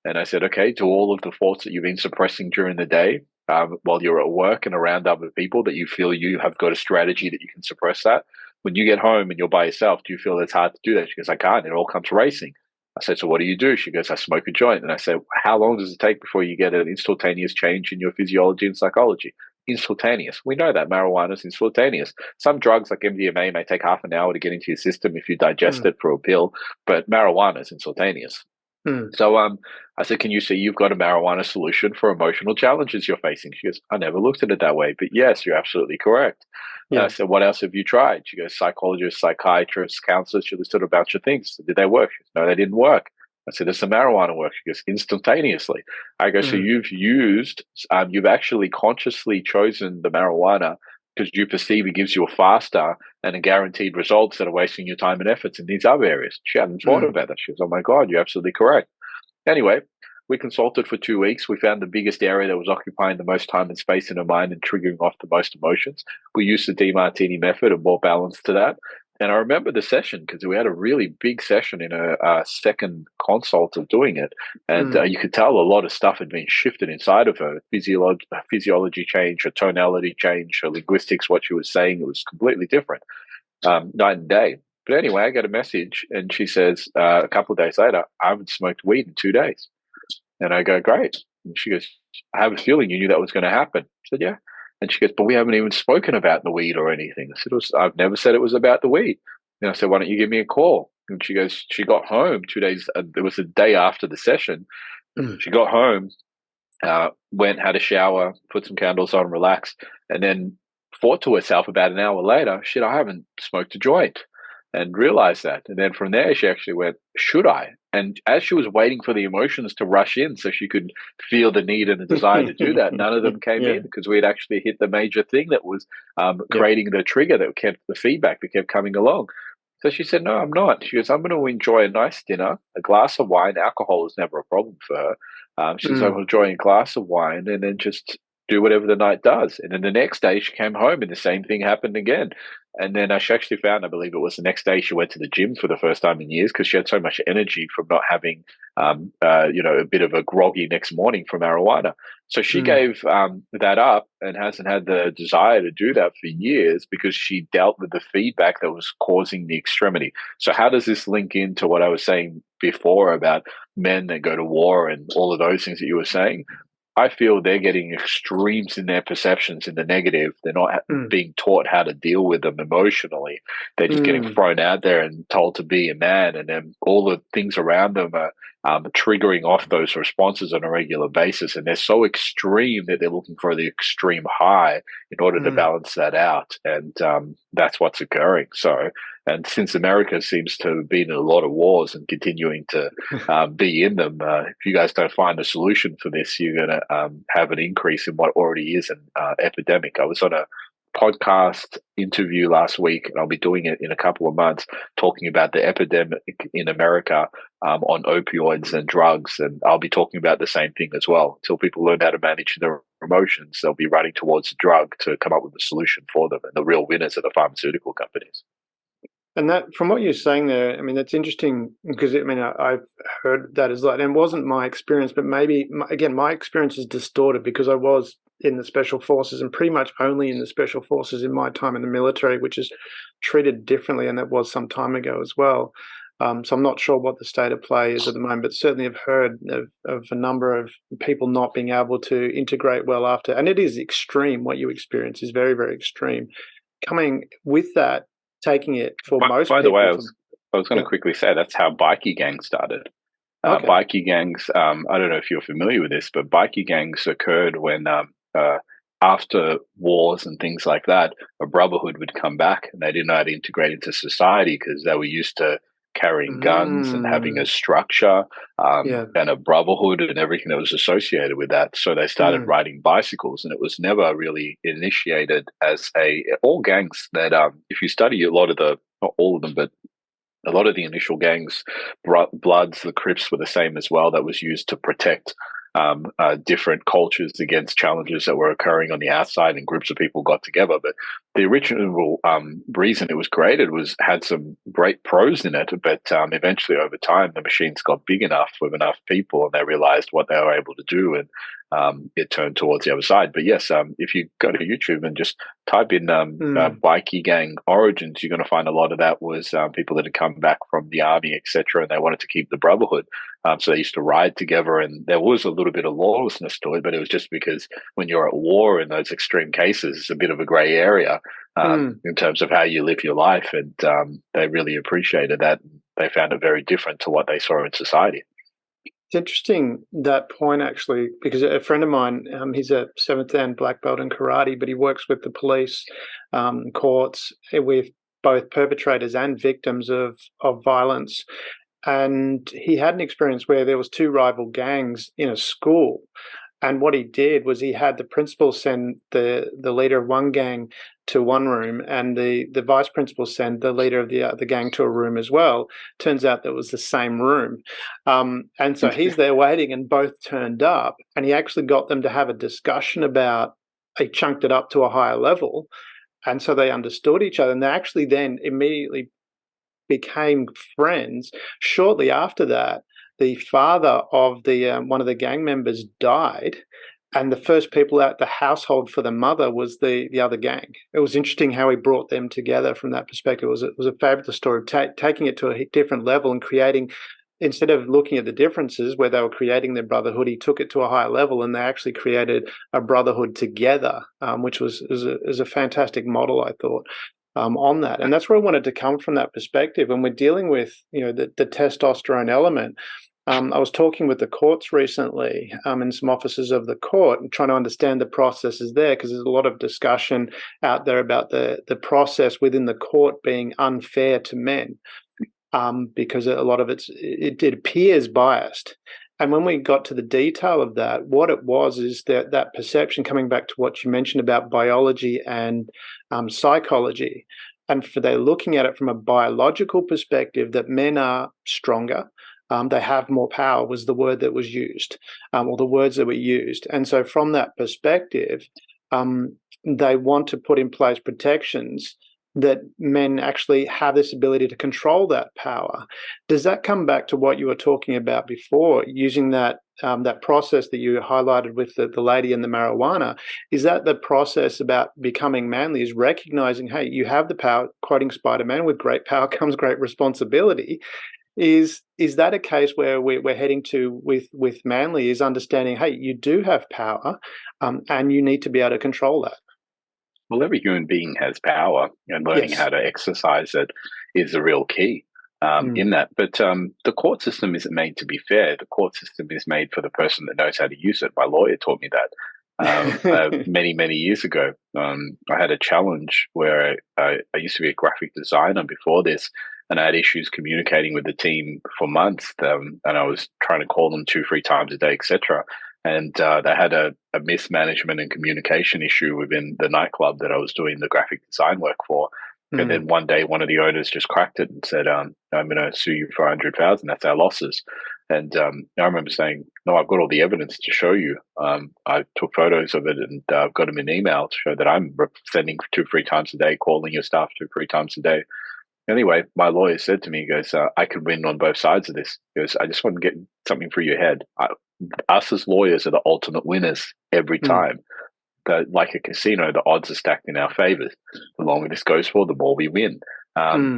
And I said, okay, do all of the thoughts that you've been suppressing during the day while you're at work and around other people that you feel you have got a strategy that you can suppress that? When you get home and you're by yourself, do you feel it's hard to do that? She goes, I can't. It all comes racing. I said, so what do you do? She goes, I smoke a joint. And I said, how long does it take before you get an instantaneous change in your physiology and psychology? Instantaneous. We know that marijuana is instantaneous. Some drugs like MDMA may take half an hour to get into your system if you digest it through a pill, but marijuana is instantaneous. So I said, can you see you've got a marijuana solution for emotional challenges you're facing? She goes, I never looked at it that way, but yes, you're absolutely correct. I said, what else have you tried? She goes, psychologists, psychiatrists, counselors. She listed a bunch of things. Did they work? She goes, no, they didn't work. I said, does the marijuana work? She goes, instantaneously. I go, so you've actually consciously chosen the marijuana because you perceive it gives you a faster and a guaranteed results that are wasting your time and efforts in these other areas. She hadn't thought about that. She goes, oh my God, you're absolutely correct. Anyway, we consulted for 2 weeks. We found the biggest area that was occupying the most time and space in her mind and triggering off the most emotions. We used the DeMartini method and more balance to that. And I remember the session because we had a really big session in a second consult of doing it. And you could tell a lot of stuff had been shifted inside of her. Physiology change, her tonality change, her linguistics, what she was saying, it was completely different night and day. But anyway, I got a message and she says a couple of days later, I haven't smoked weed in 2 days. And I go, great. And she goes, I have a feeling you knew that was going to happen. I said, yeah. And she goes, but we haven't even spoken about the weed or anything. I said, I've never said it was about the weed. And I said, why don't you give me a call? And she goes, she got home 2 days. It was the day after the session. She got home, went, had a shower, put some candles on, relaxed, and then thought to herself about an hour later, shit, I haven't smoked a joint. And realized that. And then from there, she actually went, should I? And as she was waiting for the emotions to rush in so she could feel the need and the desire to do that, none of them came in because we had actually hit the major thing that was creating the trigger that kept the feedback that kept coming along. So she said, no, I'm not. She goes, I'm going to enjoy a nice dinner, a glass of wine. Alcohol is never a problem for her. She says, I'm enjoying a glass of wine and then just do whatever the night does. And then the next day she came home and the same thing happened again. And then she actually found, I believe it was the next day, she went to the gym for the first time in years because she had so much energy from not having, a bit of a groggy next morning from marijuana. So she gave that up and hasn't had the desire to do that for years because she dealt with the feedback that was causing the extremity. So how does this link into what I was saying before about men that go to war and all of those things that you were saying? I feel they're getting extremes in their perceptions in the negative. They're not being taught how to deal with them emotionally. They're just getting thrown out there and told to be a man. And then all the things around them are triggering off those responses on a regular basis. And they're so extreme that they're looking for the extreme high in order to balance that out. And that's what's occurring. So, and since America seems to have been in a lot of wars and continuing to be in them, if you guys don't find a solution for this, you're going to have an increase in what already is an epidemic. I was on a podcast interview last week, and I'll be doing it in a couple of months, talking about the epidemic in America on opioids and drugs. And I'll be talking about the same thing as well. Until people learn how to manage their emotions, they'll be running towards a drug to come up with a solution for them. And the real winners are the pharmaceutical companies. And that, from what you're saying there, I mean, that's interesting because I've heard that as well. And it wasn't my experience, but maybe, again, my experience is distorted because I was in the special forces and pretty much only in the special forces in my time in the military, which is treated differently. And that was some time ago as well. So I'm not sure what the state of play is at the moment, but certainly I've heard of a number of people not being able to integrate well after. And it is extreme. What you experience is very, very extreme. Coming with that, taking it for most people. By the way, I was going to quickly say that's how bikie gangs started. Okay. Bikie gangs, I don't know if you're familiar with this, but bikie gangs occurred when after wars and things like that, a brotherhood would come back and they didn't know how to integrate into society because they were used to carrying guns and having a structure Yeah. and a brotherhood and everything that was associated with that. So they started riding bicycles, and it was never really initiated as all gangs that if you study a lot of not all of them, but a lot of the initial gangs, Bloods, the Crips were the same as well. That was used to protect different cultures against challenges that were occurring on the outside, and groups of people got together. But the original reason it was created had some great pros in it, but eventually over time the machines got big enough with enough people, and they realized what they were able to do, and it turned towards the other side. But yes, if you go to YouTube and just type in bikie gang origins, you're going to find a lot of that was people that had come back from the army, etc., and they wanted to keep the brotherhood. So they used to ride together, and there was a little bit of lawlessness to it, but it was just because when you're at war in those extreme cases, it's a bit of a grey area in terms of how you live your life, and they really appreciated that. They found it very different to what they saw in society. It's interesting, that point, actually, because a friend of mine, he's a 7th Dan black belt in karate, but he works with the police, courts, with both perpetrators and victims of violence. And he had an experience where there was 2 rival gangs in a school. And what he did was he had the principal send the leader of one gang to one room, and the vice principal send the leader of the gang to a room as well. Turns out that was the same room. And so he's there waiting, and both turned up, and he actually got them to have a discussion about, he chunked it up to a higher level. And so they understood each other, and they actually then immediately became friends. Shortly after that, the father of the one of the gang members died, and the first people out the household for the mother was the other gang. It was interesting how he brought them together from that perspective. It was a fabulous story of taking it to a different level and creating, instead of looking at the differences where they were creating their brotherhood, he took it to a higher level, and they actually created a brotherhood together, which was a fantastic model, I thought. On that. And that's where I wanted to come from, that perspective. When we're dealing with, the testosterone element, I was talking with the courts recently, in some offices of the court, and trying to understand the processes there, because there's a lot of discussion out there about the process within the court being unfair to men, because a lot of it appears biased. And when we got to the detail of that, what it was is that perception, coming back to what you mentioned about biology and psychology, and they're looking at it from a biological perspective, that men are stronger, they have more power, was the word that was used, or the words that were used. And so from that perspective, they want to put in place protections that men actually have this ability to control that power. Does that come back to what you were talking about before, using that process that you highlighted with the lady and the marijuana? Is that the process about becoming manly, is recognizing, hey, you have the power, quoting Spider-Man, with great power comes great responsibility? Is that a case where we're heading to with manly, is understanding, hey, you do have power, and you need to be able to control that? Well, every human being has power, and learning how to exercise it is a real key in that. But the court system isn't made to be fair. The court system is made for the person that knows how to use it. My lawyer taught me that many, many years ago. I had a challenge where I used to be a graphic designer before this, and I had issues communicating with the team for months, and I was trying to call them 2-3 times a day, etc. And they had a mismanagement and communication issue within the nightclub that I was doing the graphic design work for. And then one day, one of the owners just cracked it and said, "I'm going to sue you for 100,000. That's our losses." And I remember saying, "No, I've got all the evidence to show you. I took photos of it, and I've got them in email to show that I'm sending 2-3 times a day, calling your staff 2-3 times a day." Anyway, my lawyer said to me, he goes, "I could win on both sides of this." He goes, "I just want to get something through your head. Us as lawyers are the ultimate winners every time. Like a casino, the odds are stacked in our favor. The longer this goes for, the more we win.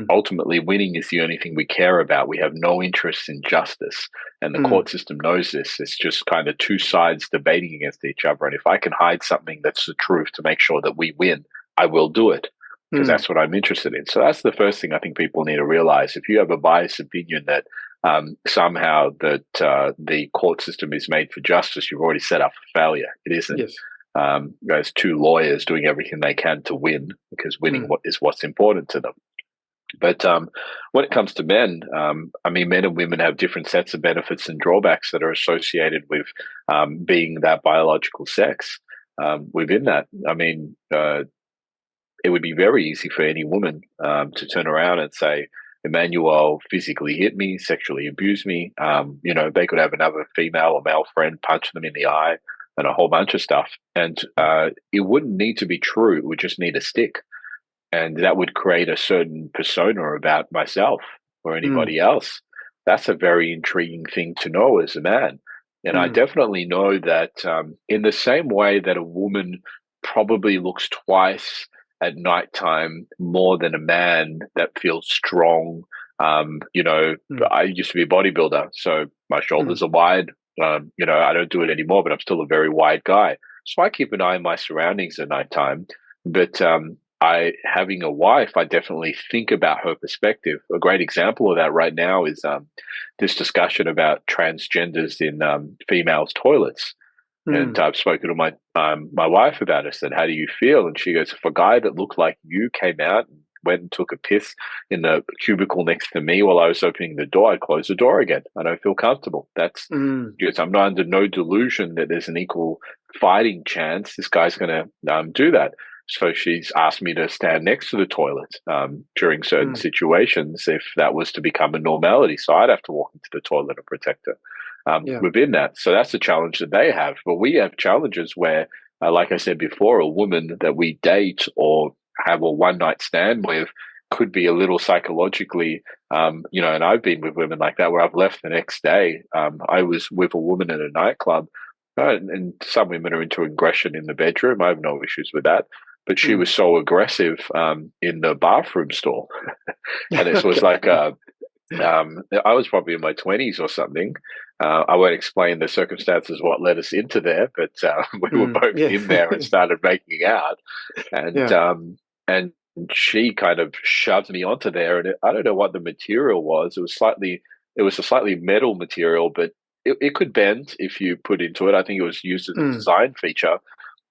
Ultimately, winning is the only thing we care about. We have no interest in justice, and the court system knows this. It's just kind of 2 sides debating against each other. And if I can hide something that's the truth to make sure that we win, I will do it, because that's what I'm interested in." So that's the first thing I think people need to realize. If you have a biased opinion that somehow that the court system is made for justice, you've already set up for failure. It isn't. Yes. There's 2 lawyers doing everything they can to win, because winning is what's important to them. But when it comes to men, I mean, men and women have different sets of benefits and drawbacks that are associated with being that biological sex. Within that, I mean, it would be very easy for any woman to turn around and say, Emmanuel physically hit me, sexually abused me. They could have another female or male friend punch them in the eye and a whole bunch of stuff. And it wouldn't need to be true. It would just need a stick. And that would create a certain persona about myself or Mm. anybody else. That's a very intriguing thing to know as a man. And I Mm. definitely know that in the same way that a woman probably looks twice at nighttime more than a man that feels strong. Mm. I used to be a bodybuilder, so my Mm. shoulders are wide. I don't do it anymore, but I'm still a very wide guy. So I keep an eye on my surroundings at nighttime. But I having a wife, I definitely think about her perspective. A great example of that right now is this discussion about transgenders in females' toilets. And Mm. I've spoken to my wife about it. I said, "How do you feel?" And she goes, "If a guy that looked like you came out and went and took a piss in the cubicle next to me while I was opening the door, I'd close the door again. I don't feel comfortable." That's Mm. because I'm not under no delusion that there's an equal fighting chance this guy's going to do that. So she's asked me to stand next to the toilet during certain Mm. situations if that was to become a normality. So I'd have to walk into the toilet and protect her Yeah. within that. So that's the challenge that they have. But we have challenges where, like I said before, a woman that we date or have a one night stand with could be a little psychologically, and I've been with women like that where I've left the next day. I was with a woman in a nightclub, and some women are into aggression in the bedroom. I have no issues with that. But she Mm. was so aggressive in the bathroom stall. And it was Okay. like, I was probably in my 20s or something. I won't explain the circumstances what led us into there, but we were Mm. both Yeah. in there and started making out, and Yeah. and she kind of shoved me onto there, and I don't know what the material was. It was a slightly metal material, but it could bend if you put into it. I think it was used as a Mm. design feature.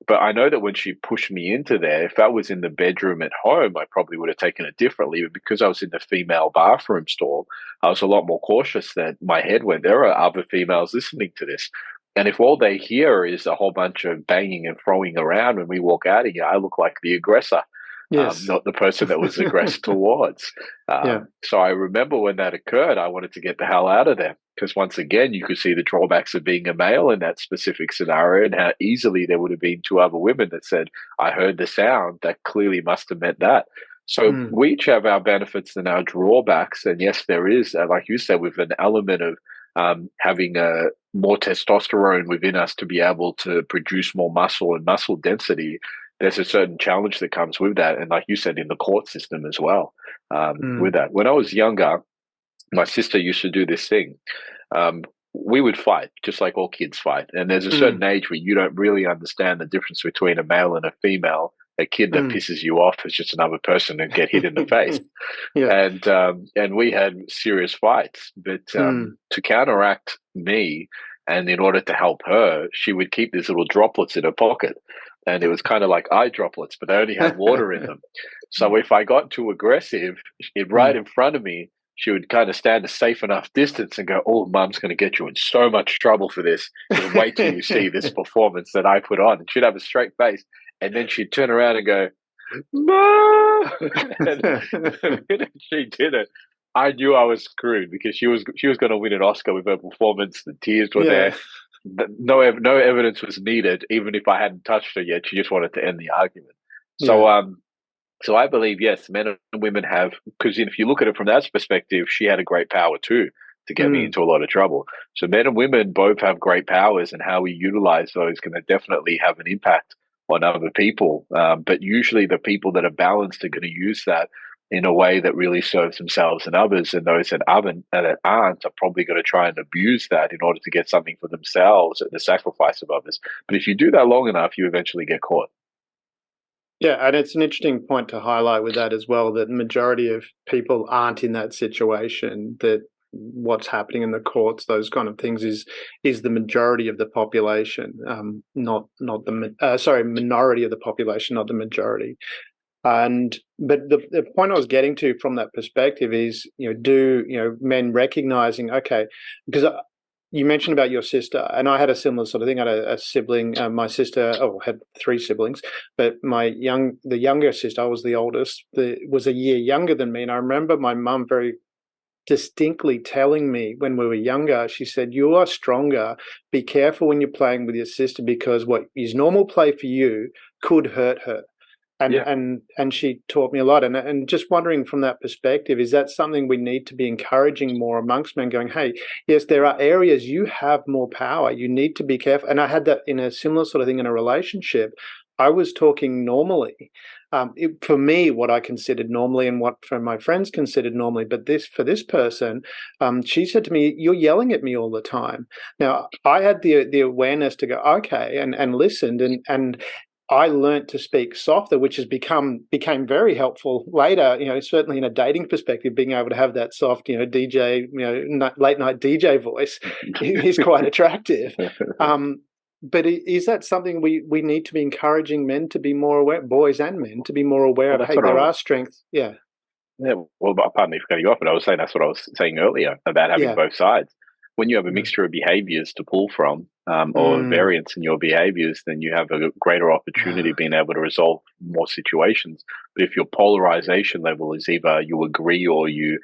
But I know that when she pushed me into there, if that was in the bedroom at home, I probably would have taken it differently. But because I was in the female bathroom stall, I was a lot more cautious that my head went, there are other females listening to this. And if all they hear is a whole bunch of banging and throwing around when we walk out of here, I look like the aggressor, Yes. not the person that was aggressed towards. Yeah. So I remember when that occurred, I wanted to get the hell out of there. Because once again, you could see the drawbacks of being a male in that specific scenario and how easily there would have been two other women that said, I heard the sound. That clearly must have meant that. So Mm. we each have our benefits and our drawbacks. And yes, there is, like you said, with an element of having more testosterone within us to be able to produce more muscle and muscle density. There's a certain challenge that comes with that. And like you said, in the court system as well, with Mm. that. When I was younger, my sister used to do this thing. Um, we would fight just like all kids fight. And there's a certain Mm. age where you don't really understand the difference between a male and a female. A kid that Mm. pisses you off is just another person and get hit in the face. Yeah. And we had serious fights. But Mm. to counteract me, and in order to help her, she would keep these little droplets in her pocket. And it was kind of like eye droplets, but they only had water in them. So if I got too aggressive, right Mm. in front of me, she would kind of stand a safe enough distance and go, "Oh, Mum's going to get you in so much trouble for this. Just wait till you see this performance that I put on." And she'd have a straight face, and then she'd turn around and go, "Ma!" And the minute she did it, I knew I was screwed because she was going to win an Oscar with her performance. The tears were Yeah. there. No evidence was needed, even if I hadn't touched her yet. She just wanted to end the argument. So Yeah. so I believe, yes, men and women have, because if you look at it from that perspective, she had a great power too to get me Mm. into a lot of trouble. So men and women both have great powers, and how we utilize those can definitely have an impact on other people. But usually the people that are balanced are going to use that in a way that really serves themselves and others, and those that aren't are probably going to try and abuse that in order to get something for themselves at the sacrifice of others. But if you do that long enough, you eventually get caught. Yeah, and it's an interesting point to highlight with that as well, that the majority of people aren't in that situation, that what's happening in the courts, those kind of things, is the majority of the population, not the minority of the population, not the majority. But the point I was getting to from that perspective is, men recognizing, okay, because you mentioned about your sister, and I had a similar sort of thing. I had a sibling. My sister, had three siblings, but the younger sister, I was the oldest, was a year younger than me, and I remember my mum very distinctly telling me when we were younger, she said, "You are stronger. Be careful when you're playing with your sister, because what is normal play for you could hurt her." And she taught me a lot. And just wondering from that perspective, is that something we need to be encouraging more amongst men, going, hey, yes, there are areas you have more power. You need to be careful. And I had that in a similar sort of thing in a relationship. I was talking normally. For me, what I considered normally and what for my friends considered normally. But for this person, she said to me, "You're yelling at me all the time." Now, I had the awareness to go, okay, and listened, and I learnt to speak softer, which became very helpful later. Certainly in a dating perspective, being able to have that soft, DJ, late night DJ voice is quite attractive. But is that something we need to be encouraging men to be more aware, boys and men, to be more aware of? Hey, there are strengths. Yeah. Yeah. Well, pardon me for cutting you off, but I was saying that's what I was saying earlier about having both sides. When you have a mixture of behaviors to pull from, or variance in your behaviors, then you have a greater opportunity of being able to resolve more situations. But if your polarization level is either you agree or you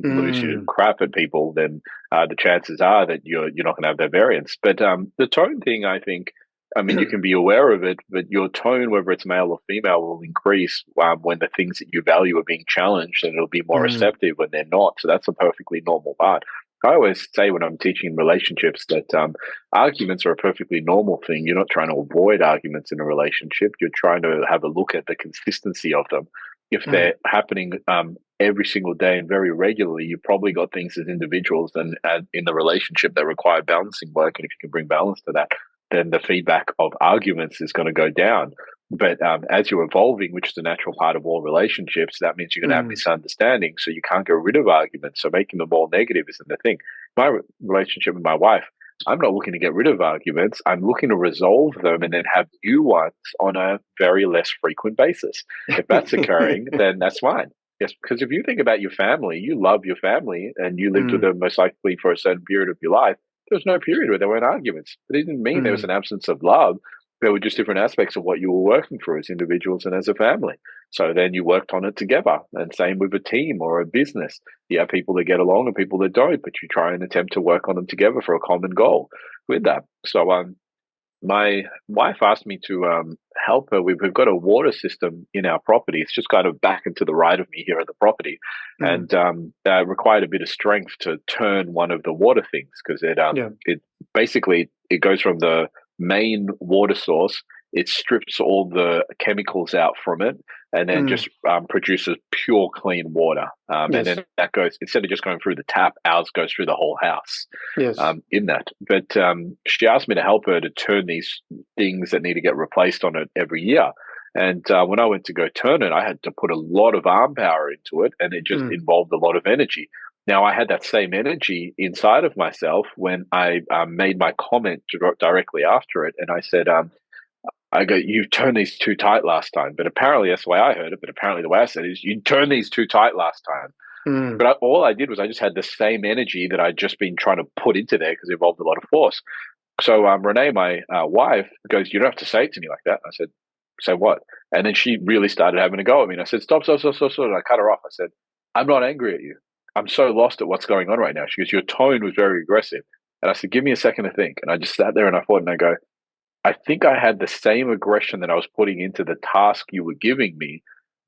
lose your crap at people, then the chances are that you're not going to have that variance. But the tone thing, I think, you can be aware of it, but your tone, whether it's male or female, will increase when the things that you value are being challenged, and it'll be more receptive when they're not. So that's a perfectly normal part. I always say when I'm teaching relationships that arguments are a perfectly normal thing. You're not trying to avoid arguments in a relationship. You're trying to have a look at the consistency of them. If they're happening every single day and very regularly, you've probably got things as individuals and in the relationship that require balancing work. And if you can bring balance to that, then the feedback of arguments is going to go down. But as you're evolving, which is a natural part of all relationships, that means you're going to have misunderstanding. So you can't get rid of arguments. So making them all negative isn't the thing. My relationship with my wife, I'm not looking to get rid of arguments. I'm looking to resolve them and then have new ones on a very less frequent basis. If that's occurring, then that's fine. Yes, because if you think about your family, you love your family and you lived with them most likely for a certain period of your life. There was no period where there weren't arguments. But it didn't mean there was an absence of love. There were just different aspects of what you were working through as individuals and as a family. So then you worked on it together. And same with a team or a business. You have people that get along and people that don't, but you try and attempt to work on them together for a common goal with that. So my wife asked me to help her. We've got a water system in our property. It's just kind of back and to the right of me here at the property. And required a bit of strength to turn one of the water things because it basically it goes from the main water source. It strips all the chemicals out from it and then just produces pure clean water. And then that goes, instead of just going through the tap, ours goes through the whole house in that. But she asked me to help her to turn these things that need to get replaced on it every year. And when I went to go turn it, I had to put a lot of arm power into it, and it just involved a lot of energy. Now, I had that same energy inside of myself when I made my comment directly after it. And I said, I go, you turned these too tight last time. But apparently that's the way I heard it. But apparently the way I said it is, you turned these too tight last time. But all I did was I just had the same energy that I'd just been trying to put into there because it involved a lot of force. So Renee, my wife, goes, you don't have to say it to me like that. I said, say what? And then she really started having a go at me. And I said, stop. And I cut her off. I said, I'm not angry at you. I'm so lost at what's going on right now. She goes, your tone was very aggressive. And I said, give me a second to think. And I just sat there and I thought, and I go, I think I had the same aggression that I was putting into the task you were giving me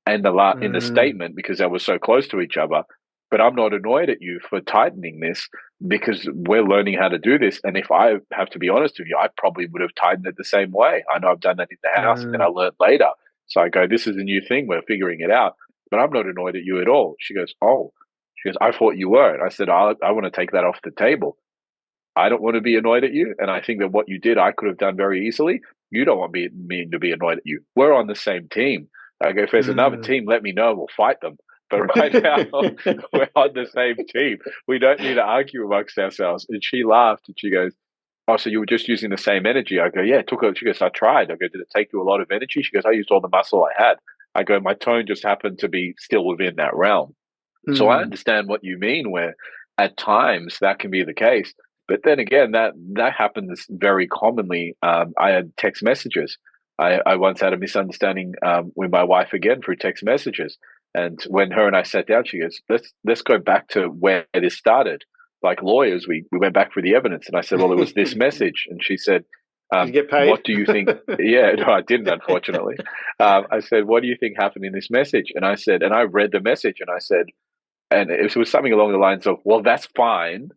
and in the statement because they were so close to each other. But I'm not annoyed at you for tightening this because we're learning how to do this. And if I have to be honest with you, I probably would have tightened it the same way. I know I've done that in the house and then I learned later. So I go, this is a new thing. We're figuring it out. But I'm not annoyed at you at all. She goes, oh. She goes, I thought you were. And I said, I want to take that off the table. I don't want to be annoyed at you. And I think that what you did, I could have done very easily. You don't want me to be annoyed at you. We're on the same team. I go, if there's another team, let me know. We'll fight them. But right now, we're on the same team. We don't need to argue amongst ourselves. And she laughed and she goes, oh, so you were just using the same energy? I go, yeah, it took her. She goes, I tried. I go, did it take you a lot of energy? She goes, I used all the muscle I had. I go, my tone just happened to be still within that realm. So I Mm. understand what you mean, where at times that can be the case. But then again, that happens very commonly. I had text messages. I once had a misunderstanding with my wife again through text messages. And when her and I sat down, she goes, let's go back to where this started. Like lawyers, we went back for the evidence. And I said, well, it was this message. And she said, Did you get paid? what do you think? Yeah, no, I didn't, unfortunately. I said, what do you think happened in this message? And I said, and I read the message and I said, and it was something along the lines of, well, that's fine.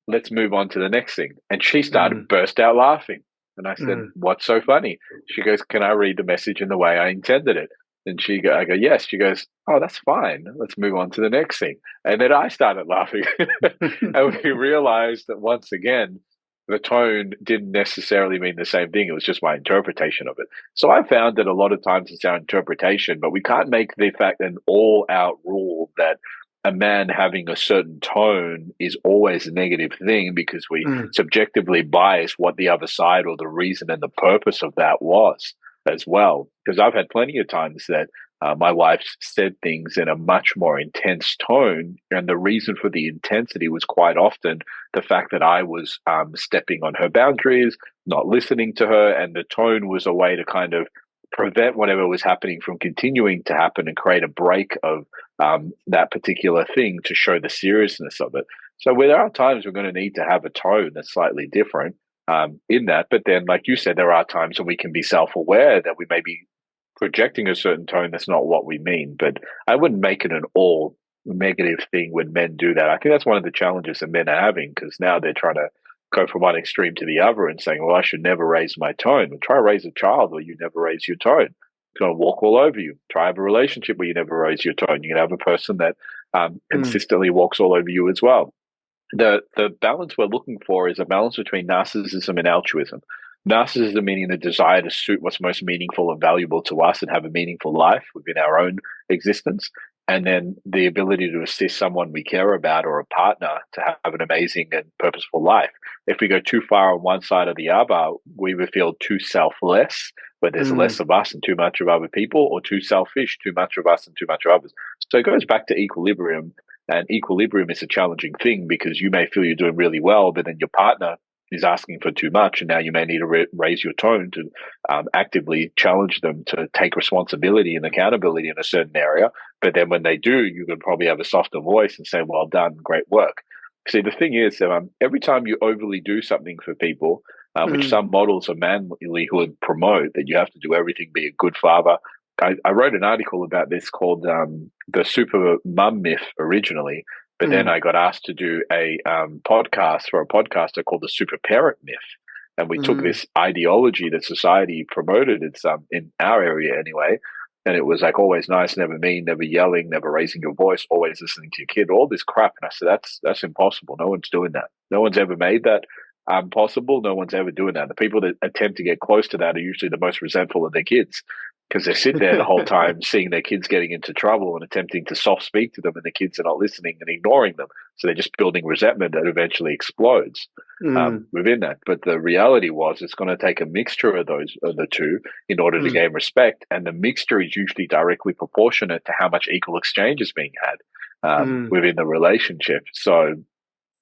Let's move on to the next thing. And she started burst out laughing. And I said, what's so funny? She goes, can I read the message in the way I intended it? And I go, yes. She goes, oh, that's fine. Let's move on to the next thing. And then I started laughing. And we realized that once again, the tone didn't necessarily mean the same thing. It was just my interpretation of it. So I found that a lot of times it's our interpretation, but we can't make the fact an all out rule that a man having a certain tone is always a negative thing, because we subjectively bias what the other side or the reason and the purpose of that was as well. Because I've had plenty of times that my wife said things in a much more intense tone, and the reason for the intensity was quite often the fact that I was stepping on her boundaries, not listening to her, and the tone was a way to kind of prevent whatever was happening from continuing to happen and create a break of that particular thing to show the seriousness of it. So there are times we're going to need to have a tone that's slightly different in that. But then, like you said, there are times when we can be self-aware that we may be projecting a certain tone that's not what we mean. But I wouldn't make it an all negative thing when men do that. I think that's one of the challenges that men are having, because now they're trying to go from one extreme to the other and saying, well, I should never raise my tone. Well, try raise a child where you never raise your tone. It's going to walk all over you. Try have a relationship where you never raise your tone. You're going to have a person that consistently walks all over you as well. The balance we're looking for is a balance between narcissism and altruism. Narcissism meaning the desire to suit what's most meaningful and valuable to us and have a meaningful life within our own existence. And then the ability to assist someone we care about or a partner to have an amazing and purposeful life. If we go too far on one side or the other, we would feel too selfless, where there's less of us and too much of other people, or too selfish, too much of us and too much of others. So it goes back to equilibrium. And equilibrium is a challenging thing, because you may feel you're doing really well, but then your partner is asking for too much, and now you may need to raise your tone to actively challenge them to take responsibility and accountability in a certain area. But then when they do, you can probably have a softer voice and say, well done, great work. See, the thing is, every time you overly do something for people, which some models of manlyhood promote, that you have to do everything, be a good father. I wrote an article about this called the Super Mum Myth originally, but then I got asked to do a podcast for a podcaster called the Super Parent Myth. And we took this ideology that society promoted, it's in our area anyway, and it was like always nice, never mean, never yelling, never raising your voice, always listening to your kid, all this crap. And I said, that's impossible. No one's doing that. No one's ever made that possible. No one's ever doing that. The people that attempt to get close to that are usually the most resentful of their kids, because they sit there the whole time seeing their kids getting into trouble and attempting to soft speak to them, and the kids are not listening and ignoring them. So they're just building resentment that eventually explodes within that. But the reality was, it's going to take a mixture of the two in order to gain respect. And the mixture is usually directly proportionate to how much equal exchange is being had within the relationship. So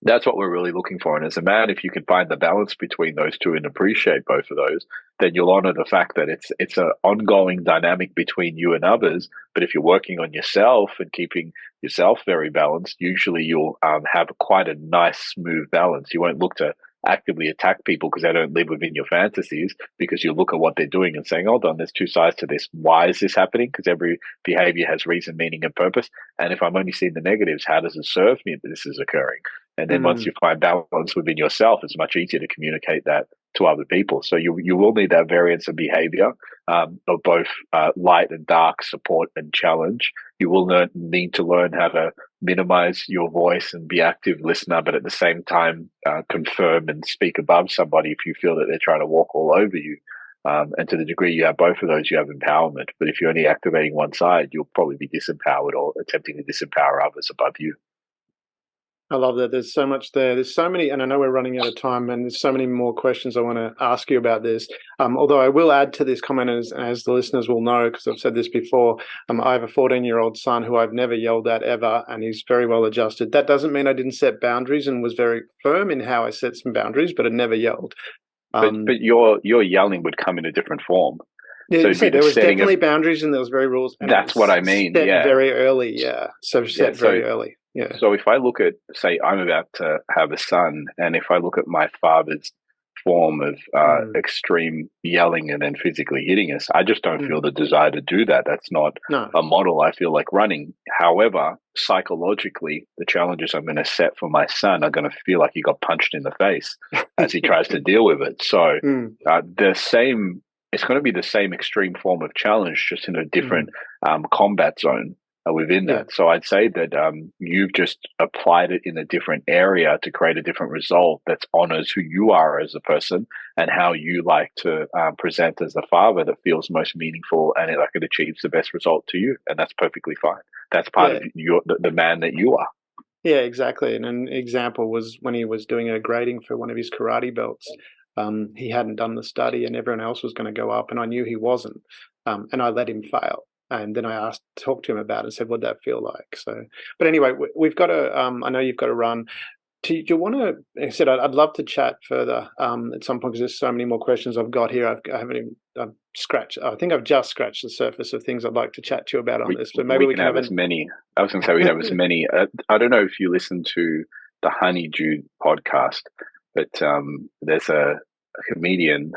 that's what we're really looking for. And as a man, if you can find the balance between those two and appreciate both of those, then you'll honor the fact that it's an ongoing dynamic between you and others. But if you're working on yourself and keeping yourself very balanced, usually you'll have quite a nice, smooth balance. You won't look to actively attack people because they don't live within your fantasies, because you look at what they're doing and saying, hold on, there's two sides to this. Why is this happening? Because every behavior has reason, meaning, and purpose. And if I'm only seeing the negatives, how does it serve me that this is occurring? And then once you find balance within yourself, it's much easier to communicate that to other people. So you will need that variance of behavior of both light and dark, support and challenge. You will need to learn how to minimize your voice and be active listener, but at the same time confirm and speak above somebody if you feel that they're trying to walk all over you. And to the degree you have both of those, you have empowerment. But if you're only activating one side, you'll probably be disempowered or attempting to disempower others above you. I love that. There's so much there. There's so many, and I know we're running out of time, and there's so many more questions I want to ask you about this. Although I will add to this comment, as the listeners will know, because I've said this before, I have a 14-year-old son who I've never yelled at ever, and he's very well adjusted. That doesn't mean I didn't set boundaries and was very firm in how I set some boundaries, but I never yelled. But your yelling would come in a different form. Yeah, so there was definitely boundaries, and there was very rules. And that's what I mean. Set yeah, very early. Yeah, so set very early. Yeah. So if I look at, say, I'm about to have a son, and if I look at my father's form of extreme yelling and then physically hitting us, I just don't feel the desire to do that. That's not a model I feel like running. However, psychologically, the challenges I'm going to set for my son are going to feel like he got punched in the face as he tries to deal with it. So it's going to be the same extreme form of challenge, just in a different combat zone within that. So I'd say that you've just applied it in a different area to create a different result that honors who you are as a person and how you like to present as a father that feels most meaningful and it achieves the best result to you. And that's perfectly fine. That's part of the man that you are. Yeah, exactly. And an example was when he was doing a grading for one of his karate belts. He hadn't done the study and everyone else was going to go up, and I knew he wasn't. And I let him fail. And then I talked to him about it and said, what'd that feel like? So, but anyway, we've got to, I know you've got to run. Do you want to, like I said, I'd love to chat further at some point, because there's so many more questions I've got here. I think I've just scratched the surface of things I'd like to chat to you about on this, but maybe we can have as many. I was going to say we have as many. I don't know if you listen to the Honeydew podcast, but there's a comedian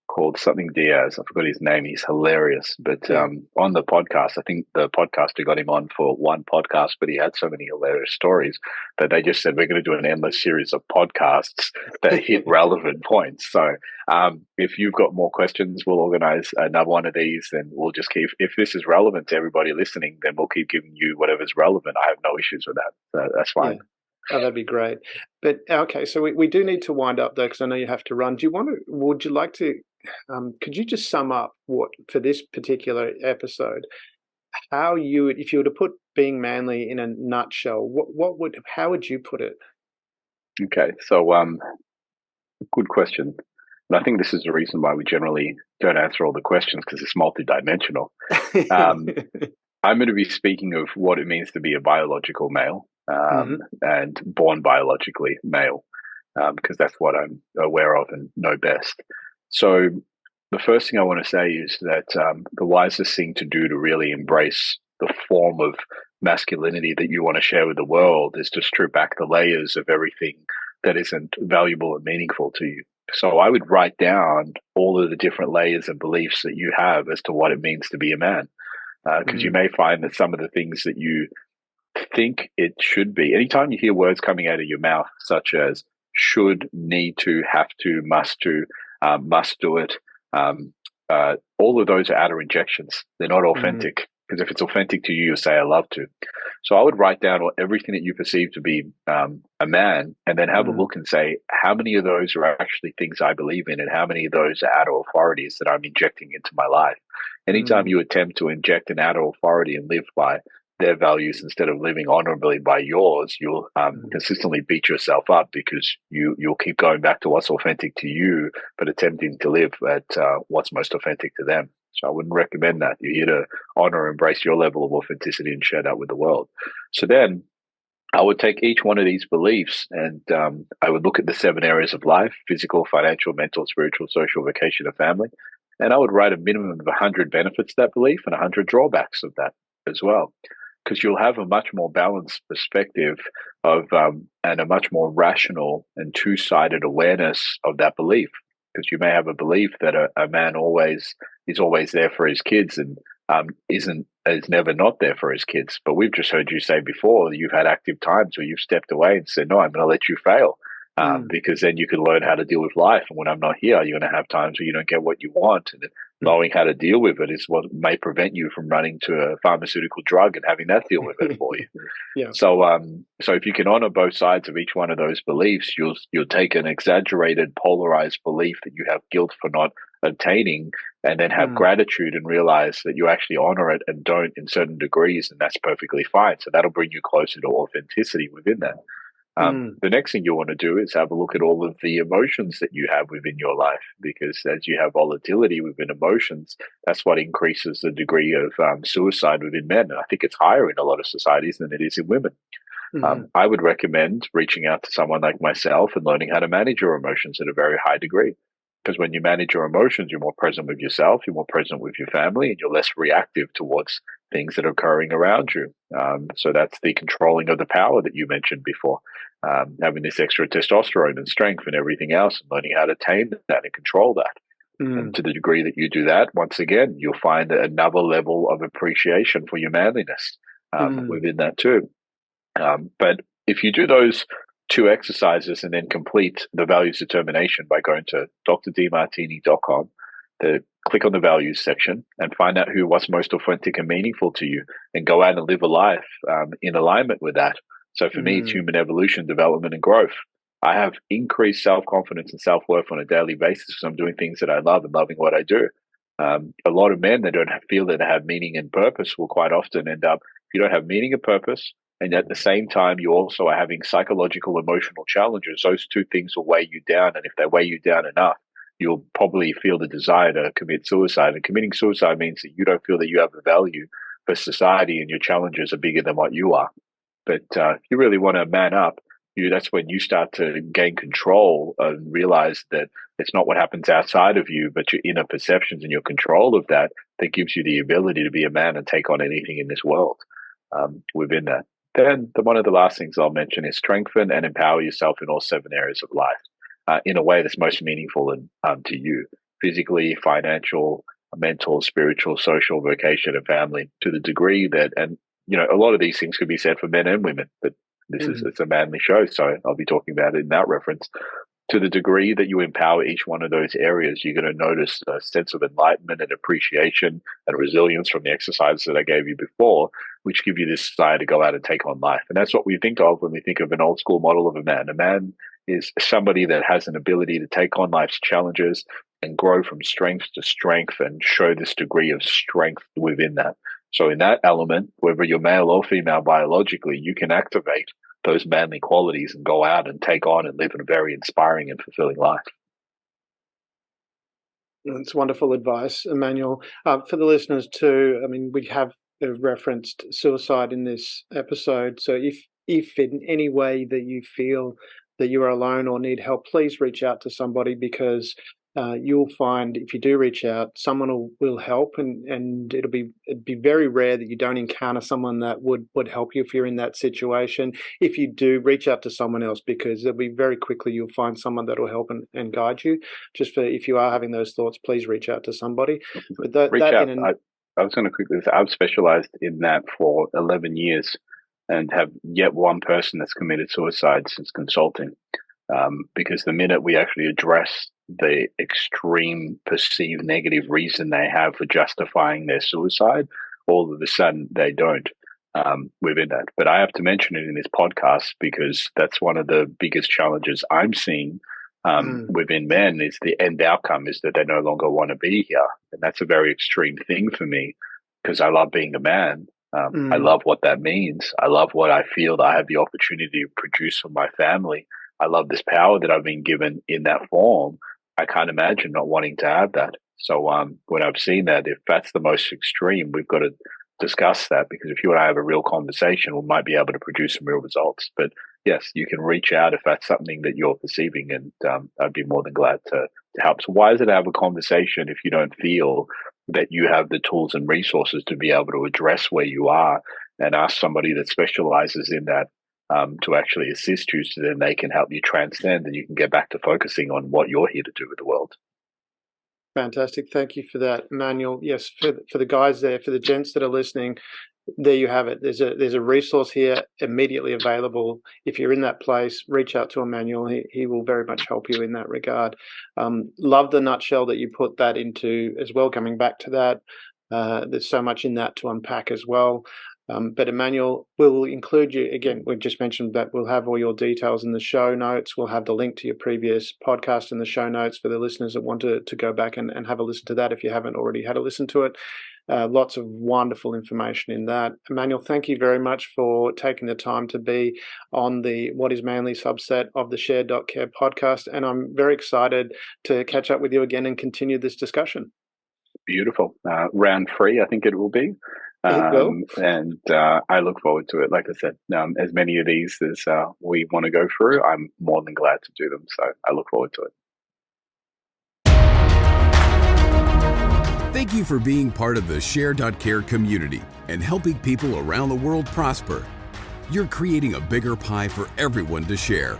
called something Diaz. I forgot his name. He's hilarious. But on the podcast, I think the podcaster got him on for one podcast, but he had so many hilarious stories that they just said, we're going to do an endless series of podcasts that hit relevant points. So if you've got more questions, we'll organize another one of these, and we'll just keep, if this is relevant to everybody listening, then we'll keep giving you whatever's relevant. I have no issues with that. So that's fine. Yeah. Oh, that'd be great. But okay, so we do need to wind up though, because I know you have to run. Would you like to, could you just sum up what, for this particular episode, how if you were to put being manly in a nutshell, how would you put it? Okay, so good question. And I think this is the reason why we generally don't answer all the questions, because it's multidimensional. I'm going to be speaking of what it means to be a biological male. And born biologically male, because that's what I'm aware of and know best. So the first thing I want to say is that the wisest thing to do to really embrace the form of masculinity that you want to share with the world is to strip back the layers of everything that isn't valuable and meaningful to you. So I would write down all of the different layers and beliefs that you have as to what it means to be a man, because you may find that some of the things that you think it should be, anytime you hear words coming out of your mouth such as should, need to, have to, must do it, all of those are outer injections. They're not authentic, because if it's authentic to you, you'll say I love to. So I would write down everything that you perceive to be a man, and then have a look and say, how many of those are actually things I believe in, and how many of those are outer authorities that I'm injecting into my life? Anytime you attempt to inject an outer authority and live by their values instead of living honorably by yours, you'll consistently beat yourself up, because you'll keep going back to what's authentic to you, but attempting to live at what's most authentic to them. So I wouldn't recommend that. You're here to honor and embrace your level of authenticity and share that with the world. So then I would take each one of these beliefs and I would look at the 7 areas of life: physical, financial, mental, spiritual, social, vocation, and family. And I would write a minimum of 100 benefits to that belief and 100 drawbacks of that as well, because you'll have a much more balanced perspective of and a much more rational and two-sided awareness of that belief. Because you may have a belief that a man is always there for his kids and is never not there for his kids. But we've just heard you say before that you've had active times where you've stepped away and said, no, I'm going to let you fail. Because then you can learn how to deal with life. And when I'm not here, you're going to have times where you don't get what you want. And knowing how to deal with it is what may prevent you from running to a pharmaceutical drug and having that deal with it for you. Yeah. So if you can honor both sides of each one of those beliefs, you'll take an exaggerated, polarized belief that you have guilt for not obtaining, and then have gratitude and realize that you actually honor it and don't in certain degrees, and that's perfectly fine. So that'll bring you closer to authenticity within that. The next thing you want to do is have a look at all of the emotions that you have within your life, because as you have volatility within emotions, that's what increases the degree of suicide within men. And I think it's higher in a lot of societies than it is in women. I would recommend reaching out to someone like myself and learning how to manage your emotions at a very high degree. Because when you manage your emotions, you're more present with yourself, you're more present with your family, and you're less reactive towards things that are occurring around you. So that's the controlling of the power that you mentioned before. Having this extra testosterone and strength and everything else, and learning how to tame that and control that. And to the degree that you do that, once again, you'll find another level of appreciation for your manliness within that too. But if you do those 2 exercises and then complete the values determination by going to drdmartini.com, click on the values section and find out what's most authentic and meaningful to you, and go out and live a life in alignment with that. So for me, it's human evolution, development, and growth. I have increased self-confidence and self-worth on a daily basis because I'm doing things that I love and loving what I do. A lot of men that don't feel that they have meaning and purpose will quite often end up, if you don't have meaning and purpose, and at the same time you also are having psychological, emotional challenges, those 2 things will weigh you down. And if they weigh you down enough, you'll probably feel the desire to commit suicide. And committing suicide means that you don't feel that you have a value for society and your challenges are bigger than what you are. But if you really want to man up, that's when you start to gain control and realize that it's not what happens outside of you, but your inner perceptions and your control of that gives you the ability to be a man and take on anything in this world within that. Then one of the last things I'll mention is strengthen and empower yourself in all 7 areas of life in a way that's most meaningful to you: physically, financial, mental, spiritual, social, vocation, and family, to the degree that, and a lot of these things could be said for men and women, but it's a manly show, so I'll be talking about it in that reference. To the degree that you empower each one of those areas, you're going to notice a sense of enlightenment and appreciation and resilience from the exercises that I gave you before, which give you this desire to go out and take on life. And that's what we think of when we think of an old school model of a man. A man is somebody that has an ability to take on life's challenges and grow from strength to strength and show this degree of strength within that. So in that element, whether you're male or female biologically, you can activate those manly qualities and go out and take on and live a very inspiring and fulfilling life. That's wonderful advice, Emmanuel. For the listeners too, I mean, we have referenced suicide in this episode. So if in any way that you feel that you are alone or need help, please reach out to somebody, because you'll find if you do reach out, someone will help, and it'd be very rare that you don't encounter someone that would help you if you're in that situation. If you do, reach out to someone else, because it'll be very quickly you'll find someone that will help and guide you. Just if you are having those thoughts, please reach out to somebody. But reach out. I was going to quickly say, I've specialized in that for 11 years and have yet one person that's committed suicide since consulting. Because the minute we actually address the extreme perceived negative reason they have for justifying their suicide, all of a sudden they don't within that. But I have to mention it in this podcast because that's one of the biggest challenges I'm seeing within men, is the end outcome is that they no longer want to be here. And that's a very extreme thing for me, because I love being a man. I love what that means. I love what I feel that I have the opportunity to produce for my family. I love this power that I've been given in that form. I can't imagine not wanting to have that. So when I've seen that, if that's the most extreme, we've got to discuss that, because if you and I have a real conversation, we might be able to produce some real results. But yes, you can reach out if that's something that you're perceiving, and I'd be more than glad to help. So why is it have a conversation if you don't feel that you have the tools and resources to be able to address where you are, and ask somebody that specializes in that to actually assist you, so then they can help you transcend and you can get back to focusing on what you're here to do with the world. Fantastic. Thank you for that, Emmanuel. Yes, for the guys there, for the gents that are listening, there you have it. There's a resource here immediately available. If you're in that place, reach out to Emmanuel. He will very much help you in that regard. Love the nutshell that you put that into as well, coming back to that. There's so much in that to unpack as well. But Emmanuel, we'll include you again. We've just mentioned that we'll have all your details in the show notes. We'll have the link to your previous podcast in the show notes for the listeners that want to go back and have a listen to that if you haven't already had a listen to it. Lots of wonderful information in that. Emmanuel, thank you very much for taking the time to be on the What is Manly subset of the Share.care podcast. And I'm very excited to catch up with you again and continue this discussion. Beautiful. Round 3, I think it will be. And I look forward to it. Like I said, as many of these as we want to go through, I'm more than glad to do them. So I look forward to it. Thank you for being part of the Share.care community and helping people around the world prosper. You're creating a bigger pie for everyone to share.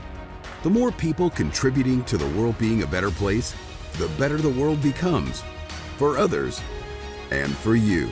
The more people contributing to the world being a better place, the better the world becomes for others and for you.